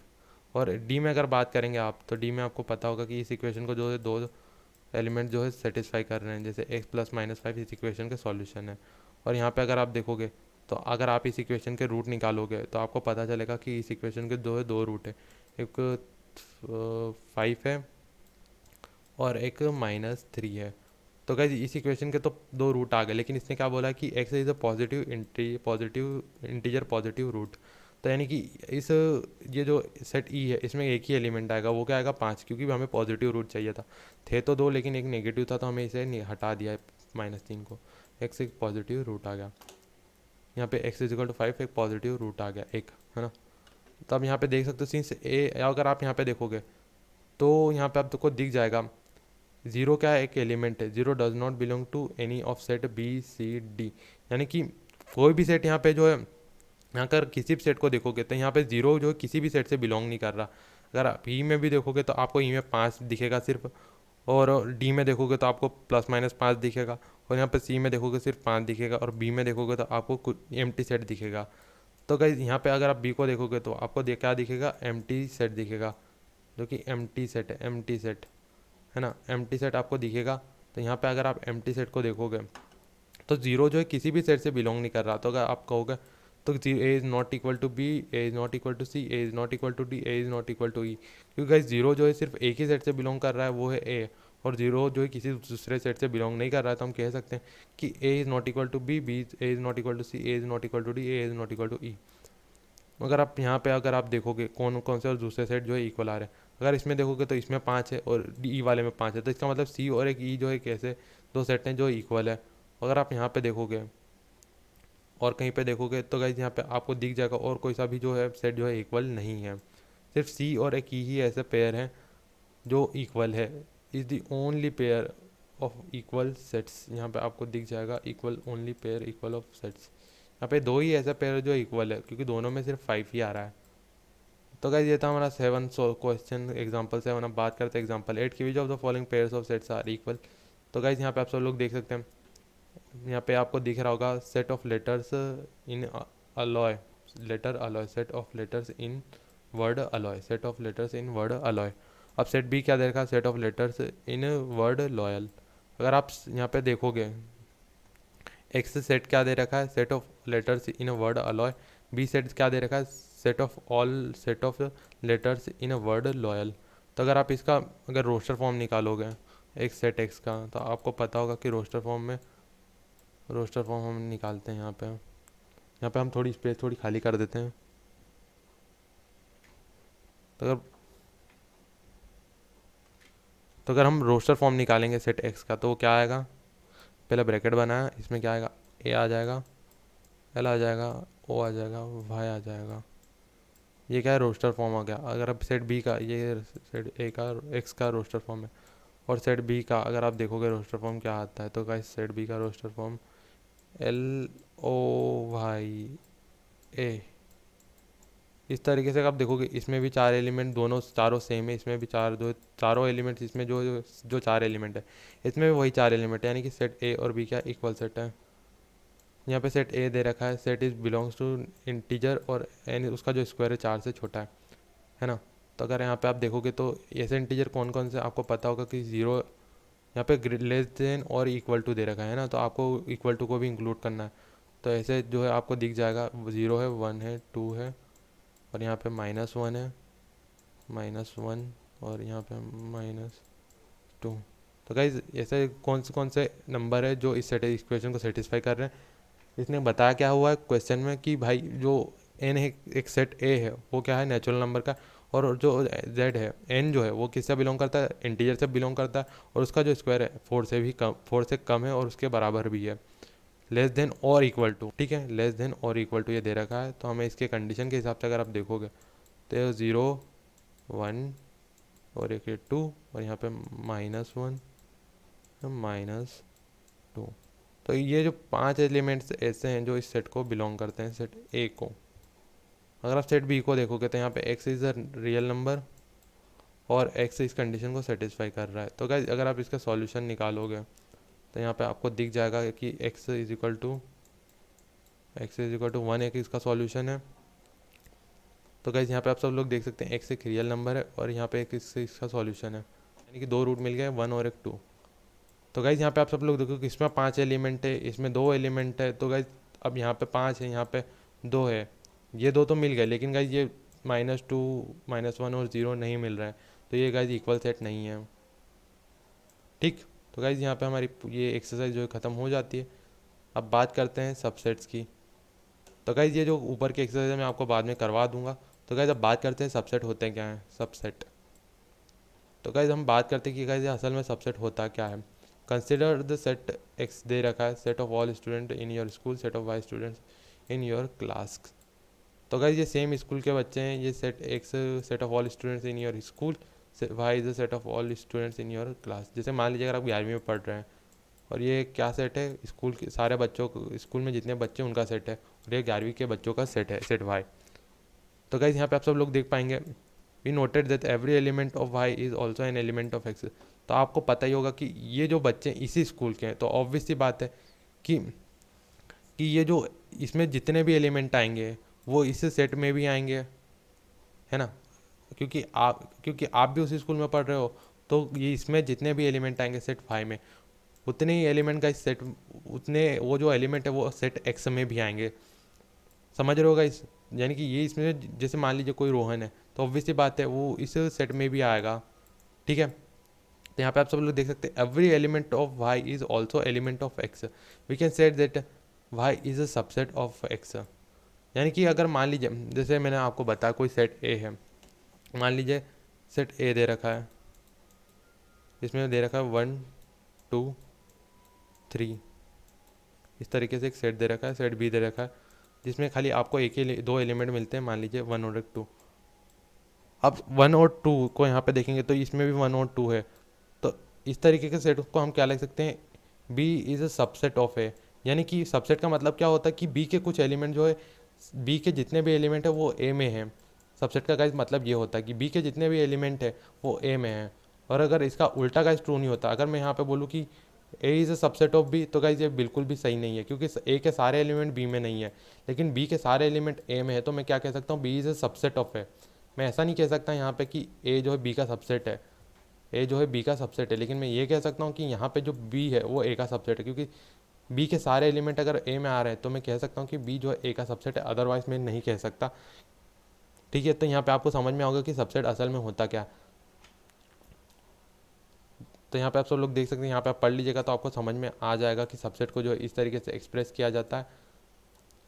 और डी में अगर बात करेंगे आप, तो डी में आपको पता होगा कि इस इक्वेशन को जो है दो एलिमेंट जो है सेटिस्फाई कर रहे हैं, जैसे एक्स प्लस माइनस 5 इस इक्वेशन का सॉल्यूशन है। और यहाँ पे अगर आप देखोगे तो अगर आप इस इक्वेशन के रूट निकालोगे तो आपको पता चलेगा कि इस इक्वेशन के दो रूट है, एक 5 है और एक -3 है। तो गाइज इस इक्वेशन के तो दो रूट आ गए, लेकिन इसने क्या बोला कि X is a positive integer positive root. तो यानी कि इस ये जो सेट ई है इसमें एक ही एलिमेंट आएगा वो क्या आएगा, 5, क्योंकि हमें पॉजिटिव रूट चाहिए था, थे तो दो लेकिन एक नेगेटिव था तो हमें इसे हटा दिया है -3 को, एक्स एक पॉजिटिव रूट आ गया। यहाँ पे एक्स इजिकल टू 5 एक पॉजिटिव रूट आ गया एक, है ना। तो अब यहाँ पे देख सकते हो सिंस ए, अगर आप यहाँ पे देखोगे तो यहाँ पे आपको दिख जाएगा जीरो क्या है, एक एलिमेंट है, zero does not belong to any of set B C D, यानी कि कोई भी सेट यहाँ पे जो है, यहाँ कर किसी भी सेट को देखोगे तो यहाँ पे जीरो जो है किसी भी सेट से बिलोंग नहीं कर रहा। अगर आप ई में भी देखोगे तो आपको ई में 5 दिखेगा सिर्फ, और डी में देखोगे तो आपको +- 5 दिखेगा, और यहाँ पे सी में देखोगे सिर्फ 5 दिखेगा, और बी में देखोगे तो आपको कुछ एम्प्टी सेट दिखेगा। तो गाइस यहाँ पे अगर आप बी को देखोगे तो आपको क्या दिखेगा, एम्प्टी सेट दिखेगा, जो कि एम्प्टी सेट है, एम्प्टी सेट है ना, एम्प्टी सेट आपको दिखेगा। तो यहाँ पे अगर आप एम्प्टी सेट को देखोगे तो जीरो जो है किसी भी सेट से बिलोंग नहीं कर रहा, तो अगर आप कहोगे तो A is not equal to B, A is not equal to C, A is not equal to D, A is not equal to E, क्योंकि गाइस जीरो जो है सिर्फ एक ही सेट से बिलोंग कर रहा है वो है ए, और जीरो जो है किसी दूसरे सेट से बिलोंग नहीं कर रहा है, तो हम कह सकते हैं कि A is not equal to B, B A is not equal to C, A is not equal to D, A is not equal to E. अगर आप यहाँ पे अगर आप देखोगे कौन कौन से और दूसरे सेट जो है इक्वल आ रहे हैं, अगर इसमें देखोगे तो इसमें 5 है और ई वाले में 5 है, तो इसका मतलब सी और एक ई जो है कैसे दो सेट हैं जो इक्वल है। अगर आप यहाँ पे देखोगे और कहीं पे देखोगे तो गाइज यहाँ पे आपको दिख जाएगा और कोई सा भी जो है सेट जो है इक्वल नहीं है, सिर्फ सी और एक ई ही ऐसे पेयर हैं जो इक्वल है, is the only pair of equal sets. यहाँ पे आपको दिख जाएगा equal only pair equal of sets, यहाँ पे दो ही ऐसा पेयर जो इक्वल है, क्योंकि दोनों में सिर्फ 5 ही आ रहा है। तो गाइस ये था हमारा 7 क्वेश्चन एग्जांपल 7। अब बात करते हैं एग्जांपल 8 की। Which of the following pairs of sets are equal. तो गाइस यहाँ पे आप सब लोग देख सकते हैं, यहाँ पे आपको दिख रहा होगा set of letters in alloy, letter alloy, set of letters in word alloy, set of letters in word alloy. अब सेट बी क्या दे रखा है, set of letters in word loyal. अगर आप यहाँ पे देखोगे एक्स सेट क्या दे रखा है, set of letters in a word alloy. B set क्या दे रखा है, set of all set of letters in a word loyal. तो अगर आप इसका अगर रोस्टर फॉर्म निकालोगे एक सेट एक्स का, तो आपको पता होगा कि रोस्टर फॉर्म हम निकालते हैं। यहाँ पे हम थोड़ी स्पेस थोड़ी खाली कर देते हैं। तो अगर हम रोस्टर फॉर्म निकालेंगे सेट एक्स का, तो वो क्या आएगा, पहले ब्रैकेट बनाया, इसमें क्या आएगा, ए आ जाएगा, एल आ जाएगा, ओ आ जाएगा, वाई आ जाएगा। ये क्या है, रोस्टर फॉर्म आ गया। अगर अब सेट बी का, ये सेट ए का एक्स का रोस्टर फॉर्म है, और सेट बी का अगर आप देखोगे रोस्टर फॉर्म क्या आता है, तो गाइस सेट बी का roster form L O Y A. इस तरीके से आप देखोगे इसमें भी 4 एलिमेंट, दोनों चारों सेम है, इसमें भी चारों एलिमेंट्स, इसमें जो 4 एलिमेंट है इसमें भी वही 4 एलिमेंट है, यानी कि सेट ए और बी क्या इक्वल सेट है। यहाँ पे सेट ए दे रखा है, set is belongs to integer और एन उसका जो स्क्वायर है 4 से छोटा है ना। तो अगर यहाँ पे आप देखोगे तो ऐसे इंटीजर कौन कौन से आपको पता होगा कि 0 यहाँ पे लेस देन और इक्वल टू दे रखा है ना, तो आपको इक्वल टू को भी इंक्लूड करना है। तो ऐसे जो है आपको दिख जाएगा 0 है, 1 है, 2 है, और यहाँ पे -1 है, -1, और यहाँ पे -2। तो गाइज ऐसे कौन से नंबर है जो इस इक्वेशन को सेटिस्फाई कर रहे हैं। इसने बताया क्या हुआ है क्वेश्चन में कि भाई जो एन है, एक सेट ए है, वो क्या है, नेचुरल नंबर का, और जो जेड है, एन जो है वो किससे बिलोंग करता है, इंटीजर से बिलोंग करता है, और उसका जो स्क्वायर है 4 से कम है और उसके बराबर भी है, लेस देन और इक्वल टू। ठीक है, लेस देन और इक्वल टू ये दे रखा है। तो हमें इसके कंडीशन के हिसाब से अगर आप देखोगे तो 0, 1 और एक 2, और यहाँ पे -1, -2। तो ये जो 5 एलिमेंट्स ऐसे हैं जो इस सेट को बिलोंग करते हैं, सेट ए को। अगर आप सेट बी को देखोगे तो यहाँ पे x is a real number और एक्स इस कंडीशन को सेटिस्फाई कर रहा है। तो गाइस अगर आप इसका सॉल्यूशन निकालोगे तो यहाँ पे आपको दिख जाएगा कि x इज इक्वल टू 1 एक इसका सॉल्यूशन है। तो गाइस यहाँ पे आप सब लोग देख सकते हैं x एक रियल नंबर है और यहाँ पे एक इसका सॉल्यूशन है, यानी कि 2 रूट मिल गए, 1 और एक 2। तो गाइस यहाँ पे आप सब लोग देखो कि इसमें 5 एलिमेंट है, इसमें 2 एलिमेंट है। तो गाइस अब यहाँ पे 5 है, यहाँ पे 2 है, ये 2 तो मिल गए, लेकिन गाइस ये -2, -1 और 0 नहीं मिल रहा है। तो ये गाइस इक्वल सेट नहीं है। ठीक, तो गाइस यहाँ पे हमारी ये एक्सरसाइज जो है ख़त्म हो जाती है। अब बात करते हैं सबसेट्स की। तो गाइस ये जो ऊपर की एक्सरसाइज है मैं आपको बाद में करवा दूंगा। तो गाइस अब बात करते हैं सबसेट होते हैं क्या हैं, सबसेट। तो गाइस हम बात करते हैं कि गाइस असल में सबसेट होता क्या है। कंसिडर द सेट एक्स दे रखा है, set of all student in your school, set of Y students in your class. तो गाइस ये सेम स्कूल के बच्चे हैं, ये set X set of all students in your school, Y is the set of all students in your class. जैसे मान लीजिए अगर आप 11वीं में पढ़ रहे हैं और ये क्या सेट है, स्कूल के सारे बच्चों, स्कूल में जितने बच्चे उनका सेट है, और ये 11वीं के बच्चों का सेट है, सेट वाई। तो गाइस यहाँ पे आप सब लोग देख पाएंगे, we noted that every element of Y is also an element of X. तो आपको पता ही होगा कि ये जो बच्चे इसी स्कूल के हैं, तो ऑब्वियस सी बात है कि ये जो इसमें जितने भी एलिमेंट आएंगे वो इस सेट में भी आएंगे, है ना, क्योंकि आप भी उसी स्कूल में पढ़ रहे हो। तो ये इसमें जितने भी एलिमेंट आएंगे सेट फाइव में, उतने ही एलिमेंट का इस सेट, उतने वो जो एलिमेंट है वो सेट एक्स में भी आएंगे। समझ रहे होगा इस, यानी कि ये इसमें जैसे मान लीजिए कोई रोहन है, तो ऑब्वियसली बात है वो इस सेट में भी आएगा। ठीक है, तो यहाँ पे आप सब लोग देख सकते हैं every element of Y is also element of X. We can set that Y is a subset of X. यानी कि अगर मान लीजिए जैसे मैंने आपको बताया कोई सेट ए है, मान लीजिए सेट ए दे रखा है, इसमें दे रखा है 1 2 3, इस तरीके से एक सेट दे रखा है। सेट बी दे रखा है जिसमें खाली आपको एक ही 2 एलिमेंट मिलते हैं, मान लीजिए 1 और 2। अब 1 और 2 को यहाँ पे देखेंगे तो इसमें भी 1 और 2 है। तो इस तरीके के सेट को हम क्या लिख सकते हैं, B is a subset of A. यानी कि सबसेट का मतलब क्या होता है कि बी के कुछ एलिमेंट जो है, बी के जितने भी एलिमेंट है वो ए में है। सबसेट का गाइज मतलब ये होता है कि बी के जितने भी एलिमेंट है वो ए में है। और अगर इसका उल्टा गाइज ट्रू नहीं होता, अगर मैं यहाँ पे बोलूँ कि A is a subset of B, तो गाइज ये बिल्कुल भी सही नहीं है, क्योंकि ए के सारे एलिमेंट बी में नहीं है लेकिन बी के सारे एलिमेंट ए में है। तो मैं क्या कह सकता हूँ, B is a subset of A. मैं ऐसा नहीं कह सकता यहाँ पे कि ए जो है बी का सबसेट है, ए जो है बी का सबसेट है, लेकिन मैं ये कह सकता हूँ कि यहाँ पे जो बी है वो ए का सबसेट है, क्योंकि बी के सारे एलिमेंट अगर ए में आ रहे हैं तो मैं कह सकता हूँ कि बी जो है ए का सबसेट है, अदरवाइज मैं नहीं कह सकता। ठीक है, तो यहाँ पे आपको समझ में होगा कि सबसेट असल में होता क्या। तो यहाँ पे आप सब लोग देख सकते हैं, यहाँ पे आप पढ़ लीजिएगा तो आपको समझ में आ जाएगा कि सबसेट को जो इस तरीके से एक्सप्रेस किया जाता है।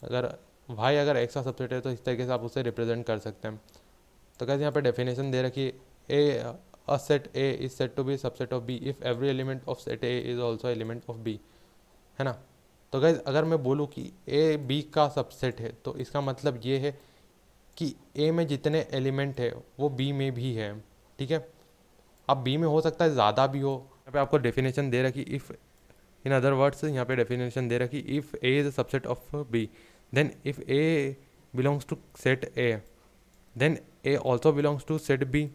अगर वाई अगर एक्स का सबसेट है तो इस तरीके से आप उसे रिप्रेजेंट कर सकते हैं। तो कैसे यहाँ पे डेफिनेशन दे रखी है, a set A is said to be subset of B if every element of set A is also element of B, है ना। तो गाइज अगर मैं बोलूँ कि A B का सबसेट है तो इसका मतलब ये है कि A में जितने एलिमेंट है वो B में भी है। ठीक है, अब B में हो सकता है ज़्यादा भी हो। यहाँ पे आपको डेफिनेशन दे रखी, इफ़ इन अदर वर्ड्स यहाँ पे डेफिनेशन दे रखी, if A is a subset of B then if A belongs to set A then A also belongs to set B।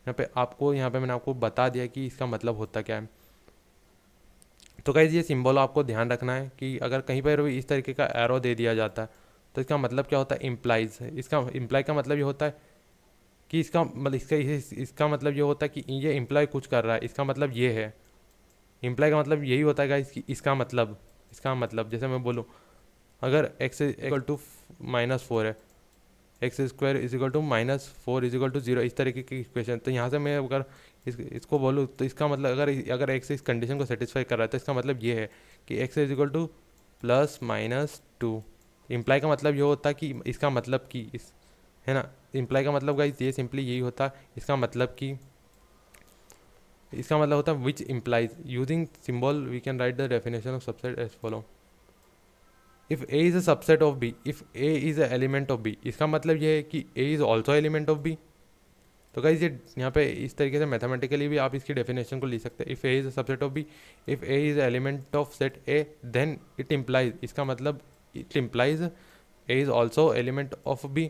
यहाँ पे मैंने आपको बता दिया कि इसका मतलब होता क्या है। तो गाइज ये सिंबल आपको ध्यान रखना है कि अगर कहीं पर भी इस तरीके का एरो दे दिया जाता है तो इसका मतलब क्या होता है, इम्प्लाइज। इसका इम्प्लाई का मतलब ये होता है कि इसका मतलब ये होता है कि ये इम्प्लाई कुछ कर रहा है, इसका मतलब ये है। इम्प्लाई का मतलब यही होता है गाइज कि इसका मतलब जैसे मैं बोलूँ अगर x इक्वल टू -4 है, X square is equal to -4 is equal to 0, इस तरीके की इक्वेशन। तो यहाँ से मैं अगर इसको बोलूँ तो इसका मतलब अगर एक्स इस कंडीशन को सेटिस्फाई कर रहा है तो इसका मतलब ये है कि X is equal to +-2। Imply का मतलब ये होता है कि इसका मतलब कि इस, है ना। इम्प्लाई का मतलब गाइस ये सिंपली यही होता है, इसका मतलब होता है which implies. Using symbol we can write the definition of subset as follow, if A is a subset of B, if A is a element of B, इसका मतलब ये है कि A is also element of B। तो guys ये यहाँ पे इस तरीके से मैथमेटिकली भी आप इसकी डेफिनेशन को लिख सकते हैं, if A is a subset of B, if A is element of set A then it implies, इसका मतलब it implies A is also element of B।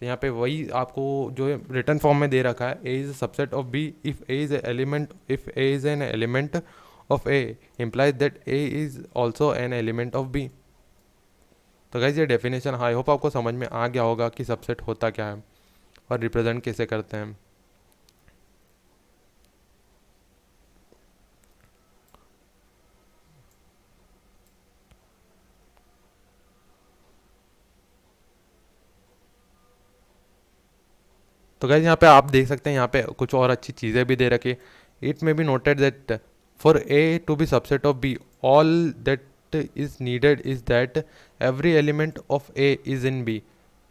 तो यहाँ पे वही आपको जो रिटर्न फॉर्म में दे रखा है, A is a subset of B if A is an element of A implies that A is also an element of B। तो गाइज ये डेफिनेशन आई होप आपको समझ में आ गया होगा कि सबसेट होता क्या है और रिप्रेजेंट कैसे करते हैं। तो गाइज यहाँ पे आप देख सकते हैं, यहाँ पे कुछ और अच्छी चीज़ें भी दे रखी। It may be noted that for A to be subset of B, all that is needed is that every element of A is in B.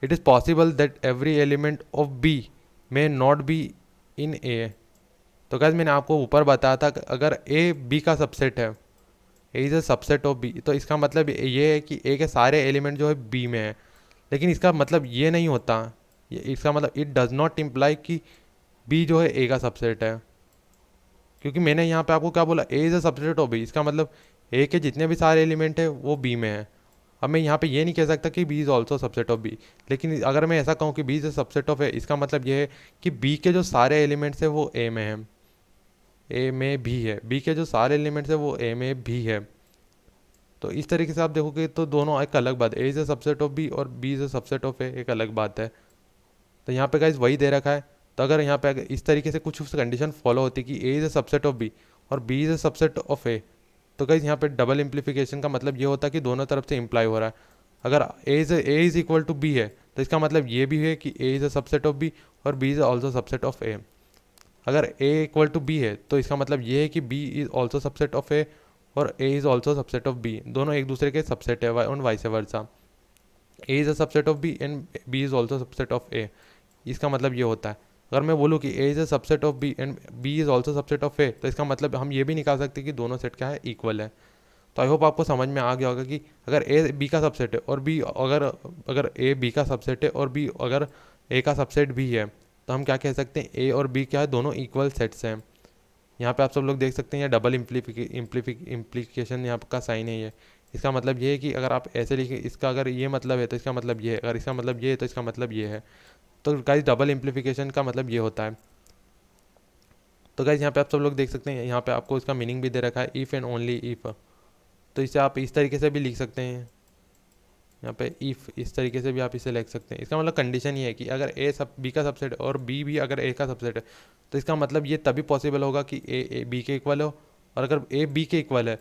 It is possible that every element of B may not be in A। तो guys मैंने आपको ऊपर बताया था कि अगर A B का subset है, A is a subset of B, तो इसका मतलब ये है कि A के सारे एलिमेंट जो है B में है। लेकिन इसका मतलब ये नहीं होता, इसका मतलब इट डज नॉट इम्प्लाई कि B जो है A का सबसेट है, क्योंकि मैंने यहाँ पे आपको क्या बोला, A is a subset of B, इसका मतलब A के जितने भी सारे एलिमेंट है वो B में है। अब मैं यहाँ पे ये नहीं कह सकता कि B is also subset of B, लेकिन अगर मैं ऐसा कहूँ कि B is a subset of A, इसका मतलब ये है कि B के जो सारे एलिमेंट्स है वो A में है, A में भी है, B के जो सारे एलिमेंट्स है वो A में भी है। तो इस तरीके से आप देखोगे तो दोनों एक अलग बात है, A is a subset of B और B is a subset of A एक अलग बात है। तो यहाँ पे गाइज वही दे रखा है। तो अगर यहाँ पे इस तरीके से कुछ कंडीशन फॉलो होती कि A is a subset of B और B is a subset of A, तो गाइज यहाँ पे डबल इम्प्लीफिकेशन का मतलब ये होता है कि दोनों तरफ से इम्प्लाई हो रहा है। अगर A is equal to B है तो इसका मतलब ये भी है कि A is a subset of B और B is also subset of A। अगर A इक्वल टू B है तो इसका मतलब ये है कि B is also subset of A और A is also subset of B, दोनों एक दूसरे के सबसेट है और vice versa. A is a subset of B and B is also subset of A, इसका मतलब ये होता है। अगर मैं बोलूँ कि A is a subset of B and B is also subset of A, तो इसका मतलब हम ये भी निकाल सकते हैं कि दोनों सेट क्या है, इक्वल है। तो आई होप आपको समझ में आ गया होगा कि अगर A B का सबसेट है और B अगर A B का सबसेट है और B अगर A का सबसेट भी है, तो हम क्या कह सकते हैं, A और B क्या है, दोनों इक्वल सेट्स हैं। यहाँ पे आप सब लोग देख सकते हैं ये डबल इम्प्लीकेशन यहाँ का साइन है ये, इसका मतलब ये है कि अगर आप ऐसे लिखें, इसका अगर ये मतलब है तो इसका मतलब ये है, अगर इसका मतलब ये है तो इसका मतलब ये है। तो गाइस डबल इम्प्लीफिकेशन का मतलब ये होता है। तो गाइस यहाँ पे आप सब लोग देख सकते हैं, यहाँ पे आपको इसका मीनिंग भी दे रखा है, इफ़ एंड ओनली इफ़। तो इसे आप इस तरीके से भी लिख सकते हैं, यहाँ पे इफ़ इस तरीके से भी आप इसे लिख सकते हैं। इसका मतलब कंडीशन ये है कि अगर ए सब बी का सबसेट है और बी भी अगर ए का सबसेट है, तो इसका मतलब ये तभी पॉसिबल होगा कि ए बी के इक्वल हो, और अगर ए बी के इक्वल है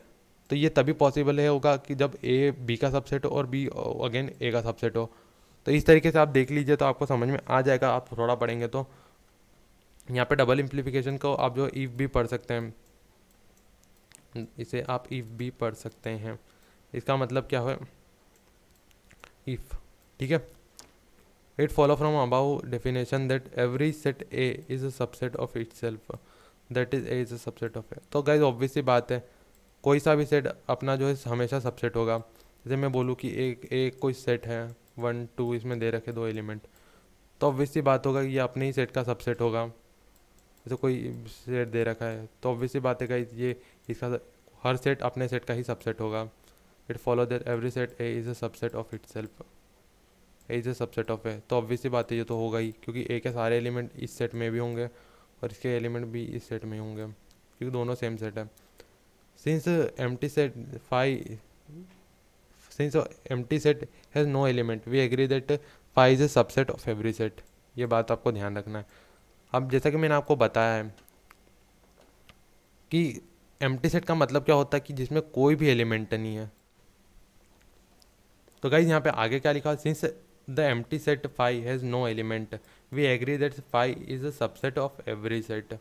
तो ये तभी पॉसिबल है होगा कि जब ए बी का सबसेट हो और बी अगेन ए का सबसेट हो। तो इस तरीके से आप देख लीजिए तो आपको समझ में आ जाएगा, आप थोड़ा पढ़ेंगे तो। यहाँ पे डबल इम्प्लीफिकेशन को आप जो इफ़ भी पढ़ सकते हैं, इसे आप इफ़ भी पढ़ सकते हैं। इसका मतलब क्या है, इफ़, ठीक है। It follow from above definition that every set A is a subset of itself, that is A is a subset of A. तो गाइज ऑब्वियस सी बात है, कोई सा भी सेट अपना जो है हमेशा सबसेट होगा। जैसे मैं बोलूँ कि एक कोई सेट है 1 2, इसमें दे रखे 2 एलिमेंट, तो ऑब्वियस सी बात होगा कि ये अपने ही सेट का सबसेट होगा। जैसे कोई सेट दे रखा है तो ऑब्वियस सी बात है गाइज ये इसका हर सेट अपने सेट का ही सबसेट होगा। It follow that every set A is a subset of itself, A is a subset of A. तो ऑब्वियस सी बात है ये तो होगा ही, क्योंकि ए के सारे एलिमेंट इस सेट में भी होंगे और इसके एलिमेंट भी इस सेट में होंगे, क्योंकि दोनों सेम सेट है। Since empty set phi since empty set has no element we agree that phi is a subset of every set. ये बात आपको ध्यान रखना है। अब जैसा कि मैंने आपको बताया है कि एम्प्टी सेट का मतलब क्या होता है, कि जिसमें कोई भी एलिमेंट नहीं है। तो गाइज यहाँ पे आगे क्या लिखा, since the empty set phi has no element we agree that phi is a subset of every set,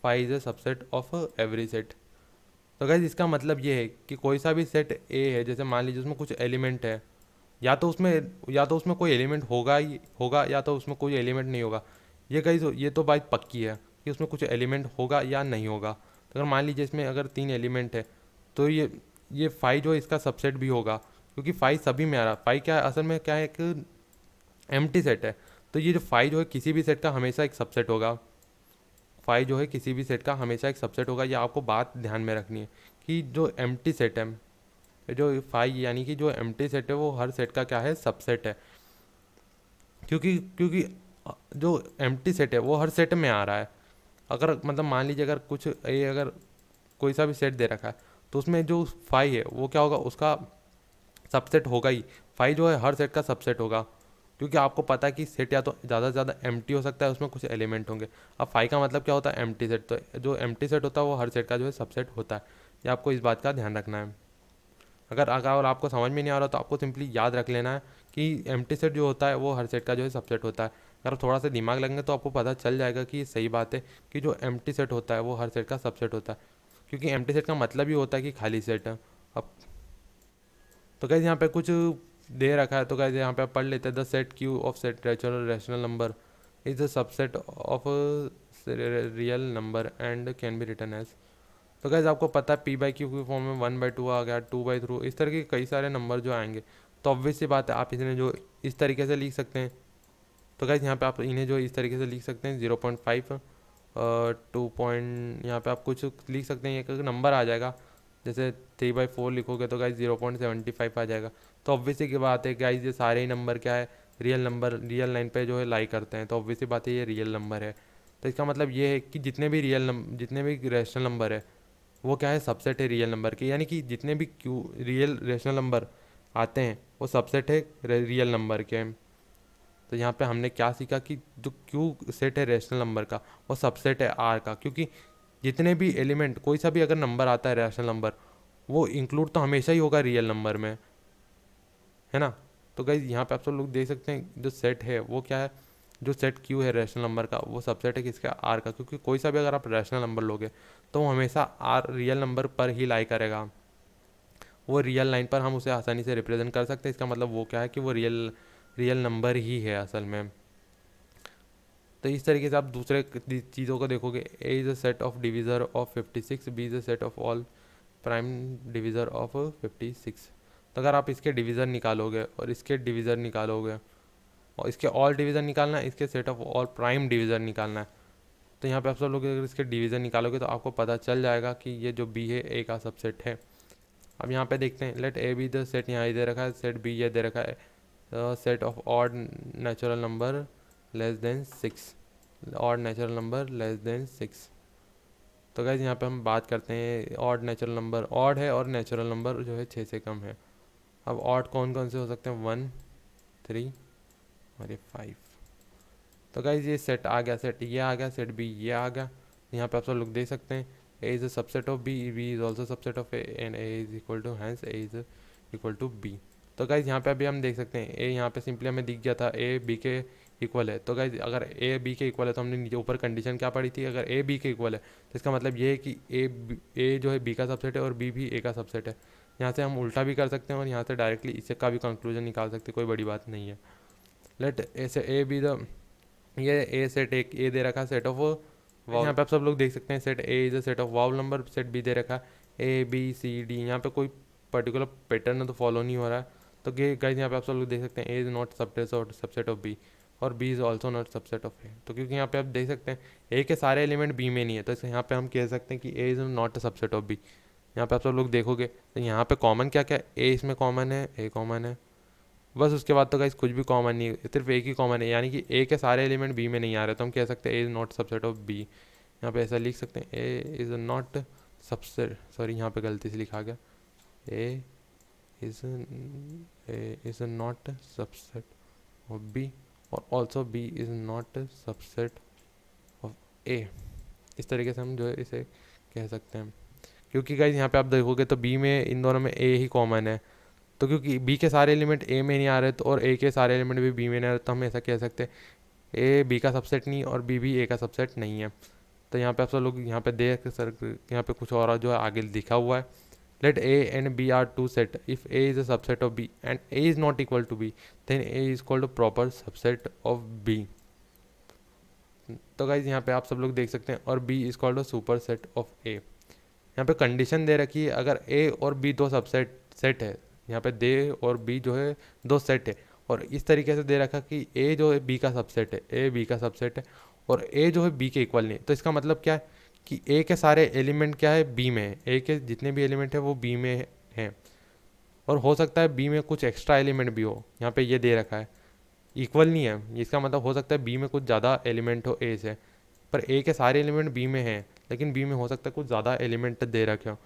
phi is a subset of every set. तो गाइज इसका मतलब ये है कि कोई सा भी सेट ए है, जैसे मान लीजिए उसमें कुछ एलिमेंट है, या तो उसमें कोई एलिमेंट होगा ही होगा, या तो उसमें कोई एलिमेंट नहीं होगा। ये गाइज ये तो बात पक्की है कि उसमें कुछ एलिमेंट होगा या नहीं होगा। तो अगर मान लीजिए इसमें अगर 3 एलिमेंट है, तो ये फाई जो है इसका सबसेट भी होगा, क्योंकि फाई सभी में आ रहा। फाई क्या है असल में, क्या है, एक एम्प्टी सेट है। तो ये जो फाई जो है किसी भी सेट का हमेशा एक सबसेट होगा। फाई जो है किसी भी सेट का हमेशा एक सबसेट होगा। ये आपको बात ध्यान में रखनी है कि जो एम्प्टी सेट है, जो फाई यानी कि जो एम्प्टी सेट है वो हर सेट का क्या है, सबसेट है। क्योंकि क्योंकि जो एम्प्टी सेट है वो हर सेट में आ रहा है। अगर मतलब मान लीजिए अगर अगर कोई सा भी सेट दे रखा है, तो उसमें जो फाई है वो क्या होगा, उसका सबसेट होगा ही। फाई जो है हर सेट का सबसेट होगा, क्योंकि आपको पता है कि सेट या तो ज़्यादा से ज़्यादा एम्प्टी हो सकता है, उसमें कुछ एलिमेंट होंगे। अब फाई का मतलब क्या होता है, एम्प्टी सेट। तो जो एम्प्टी सेट होता है वो हर सेट का जो है सबसेट होता है। ये आपको इस बात का ध्यान रखना है। अगर आपको समझ में नहीं आ रहा तो आपको सिंपली याद रख लेना है कि एम्प्टी सेट जो होता है वो हर सेट का जो है सबसेट होता है। अगर आप थोड़ा सा दिमाग लगेंगे तो आपको पता चल जाएगा कि ये सही बात है कि जो एम्प्टी सेट होता है वो हर सेट का सबसेट होता है, क्योंकि एम्प्टी सेट का मतलब ही होता है कि खाली सेट है। अब तो गाइस यहाँ पे कुछ दे रखा है, तो गाइस यहाँ पे आप पढ़ लेते हैं, the set Q of set rational number is the subset of real number and can be written as. तो गाइस आपको पता है पी बाई क्यू के फॉर्म में 1/2 आ गया, 2/3, इस तरह के कई सारे नंबर जो आएंगे। तो ऑब्वियस सी बात है आप इन्हें जो इस तरीके से लिख सकते हैं। तो गाइस यहाँ पे आप इन्हें जो इस तरीके से लिख सकते हैं 0.5 2 पॉइंट, यहाँ पे आप कुछ लिख सकते हैं, एक नंबर आ जाएगा। जैसे 3/4 लिखोगे तो गाइज 0.75 आ जाएगा। तो ऑब्वियसली की बात है गाइज ये सारे ही नंबर क्या है, रियल नंबर, रियल लाइन पे जो है लाई करते हैं। तो ऑब्वियसली बात है ये रियल नंबर है। तो इसका मतलब ये है कि जितने भी रैशनल नंबर है वो क्या है, सबसेट है रियल नंबर के। यानी कि जितने भी रियल रैशनल नंबर आते हैं वो सबसेट है रियल नंबर के। तो यहाँ पे हमने क्या सीखा कि जो क्यू सेट है रैशनल नंबर का वो सबसेट है आर का, क्योंकि जितने भी एलिमेंट, कोई सा भी अगर नंबर आता है रैशनल नंबर, वो इंक्लूड तो हमेशा ही होगा रियल नंबर में, है ना। तो गाइज यहाँ पे आप सब लोग देख सकते हैं जो सेट है वो क्या है, जो सेट क्यू है रैशनल नंबर का वो सबसेट है किसका, आर का। क्योंकि कोई सा भी अगर आप रैशनल नंबर लोगे तो वो हमेशा आर रियल नंबर पर ही लाई करेगा। वो रियल लाइन पर हम उसे आसानी से रिप्रेजेंट कर सकते हैं। इसका मतलब वो क्या है कि वो रियल नंबर ही है असल में। तो इस तरीके से आप दूसरे चीज़ों को देखोगे, A is a set of divisor of 56, B is a set of all prime divisor of 56। तो अगर आप इसके डिवीज़र निकालोगे और इसके डिवीज़र निकालोगे और इसके ऑल डिवीज़र निकालना है, इसके set of all prime divisor निकालना है, तो यहाँ पे आप सब लोग अगर इसके डिवीज़र निकालोगे तो आपको पता चल जाएगा कि ये जो बी है ए का सबसेट है। अब यहाँ पे देखते हैं, let A B the set, यहाँ दे रखा है सेट बी ये दे रखा है set of odd natural number less than 6, odd natural number less than 6। तो गाइज यहाँ पे हम बात करते हैं ऑड नेचुरल नंबर, ऑड है और नेचुरल नंबर जो है 6 से कम है। अब ऑड कौन कौन से हो सकते हैं, 1 3 और ये 5। तो गाइज ये सेट आ गया, सेट ये आ गया, सेट बी ये आ गया। यहाँ पे आप सब लोग देख सकते हैं A is a subset of B, B is also subset of A and A is equal to hence A is equal to B. तो गाइज यहाँ पे अभी हम देख सकते हैं ए यहाँ पे सिंपली हमें दिख गया था ए बी के इक्वल है। तो गाइज अगर ए बी के इक्वल है तो हमने नीचे ऊपर कंडीशन क्या पढ़ी थी, अगर ए बी के इक्वल है तो इसका मतलब ये है कि ए जो है बी का सबसेट है और बी भी ए का सबसेट है। यहाँ से हम उल्टा भी कर सकते हैं और यहाँ से डायरेक्टली इससे का भी कंक्लूजन निकाल सकते हैं, कोई बड़ी बात नहीं है। लेट ए से ए बी द, ये ए सेट एक ए दे रखा सेट ऑफ वावल, यहाँ पे आप सब लोग देख सकते हैं set A is a set of vowel number, set B दे रखा ए बी सी डी। यहाँ पे कोई पर्टिकुलर पैटर्न तो फॉलो नहीं हो रहा है। तो गाइस यहाँ पे आप सब लोग देख सकते हैं A is not subset of B और B is also not subset of A. तो क्योंकि यहाँ पे आप देख सकते हैं ए के सारे एलिमेंट बी में नहीं है, तो इसे यहाँ पे हम कह सकते हैं कि A is not subset of B. यहाँ पे आप सब लोग देखोगे तो यहाँ पे कॉमन क्या क्या, ए इसमें कॉमन है, ए कॉमन है, बस उसके बाद तो गाइस कुछ भी कॉमन नहीं है, सिर्फ एक ही कॉमन है, यानी कि ए के सारे एलिमेंट बी में नहीं आ रहे। तो हम कह सकते हैं A is not subset of B. यहाँ पे ऐसा लिख सकते हैं A is not subset, sorry यहाँ पे गलती से लिखा गया, A is not subset of B और also B is not subset of A. इस तरीके से हम जो है इसे कह सकते हैं, क्योंकि गाइस यहाँ पे आप देखोगे तो बी में इन दोनों में ए ही कॉमन है। तो क्योंकि बी के सारे एलिमेंट ए में नहीं आ रहे तो और ए के सारे एलिमेंट भी बी में नहीं आ रहे, तो हम ऐसा कह सकते हैं ए बी का सबसेट नहीं और बी भी ए का सबसेट नहीं है। तो यहाँ पे आप सब लोग यहाँ पे देख सर, यहाँ पे कुछ और जो है आगे लिखा हुआ है, let A and B are two set, if A is a subset of B and A is not equal to B then A is called a proper subset of B. तो गाइज यहाँ पे आप सब लोग देख सकते हैं और B is called a superset of A. यहाँ पे कंडीशन दे रखी है, अगर ए और बी दो सेट है, यहाँ पे दे और बी जो है दो सेट है, और इस तरीके से दे रखा कि ए जो है बी का सबसेट है, ए बी का सबसेट है और ए जो है बी के इक्वल नहीं। तो इसका मतलब क्या है कि ए के सारे एलिमेंट क्या है, बी में है, ए के जितने भी एलिमेंट है वो बी में हैं, और हो सकता है बी में कुछ एक्स्ट्रा एलिमेंट भी हो। यहाँ पे ये दे रखा है इक्वल नहीं है, इसका मतलब हो सकता है बी में कुछ ज़्यादा एलिमेंट हो ए से, पर ए के सारे एलिमेंट बी में हैं लेकिन बी में हो सकता है कुछ ज़्यादा एलिमेंट दे रखे हो।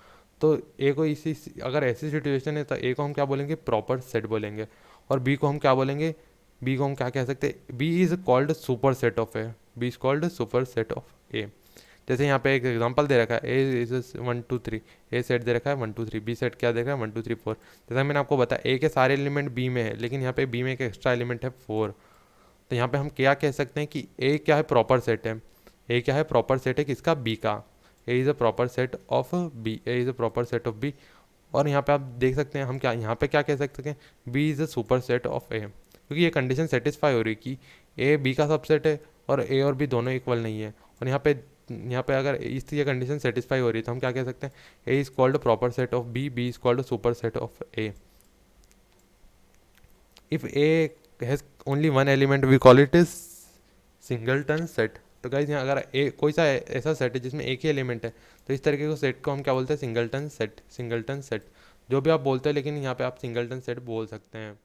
तो ए को इसी, अगर ऐसी सिचुएशन है तो ए को हम क्या बोलेंगे, प्रॉपर सेट बोलेंगे, और बी को हम क्या बोलेंगे, बी को हम क्या कह सकते हैं, B is called superset of A, B is called superset of A. जैसे यहाँ पे एक एग्जांपल दे रखा है ए इज 1 2 3, ए सेट दे रखा है 1 2 3, बी सेट क्या दे रखा है 1 2 3 4। जैसा मैंने आपको बताया ए के सारे एलिमेंट बी में है लेकिन यहाँ पे बी में एक एक्स्ट्रा एलिमेंट है 4। तो यहाँ पे हम क्या कह सकते हैं कि ए क्या है, प्रॉपर सेट है, ए क्या है, प्रॉपर सेट है किसका, बी का, A is a proper set of B, A is a proper set of B. और यहाँ पे आप देख सकते हैं हम क्या यहाँ पे क्या कह सकते हैं, B is a superset of A, क्योंकि ये कंडीशन सेटिस्फाई हो रही है कि ए बी का सबसेट है और ए और बी दोनों इक्वल नहीं है। और यहाँ पे अगर इस ये कंडीशन सेटिस्फाई हो रही है तो हम क्या कह सकते हैं, A is called proper set of B, B is called superset of A. If A has only one element we call it is singleton set. तो गाइज यहाँ अगर कोई सा ऐसा सेट है जिसमें एक ही एलिमेंट है तो इस तरीके को सेट को हम क्या बोलते हैं, सिंगलटन सेट, सिंगलटन सेट जो भी आप बोलते हैं, लेकिन यहाँ पे आप सिंगलटन सेट बोल सकते हैं।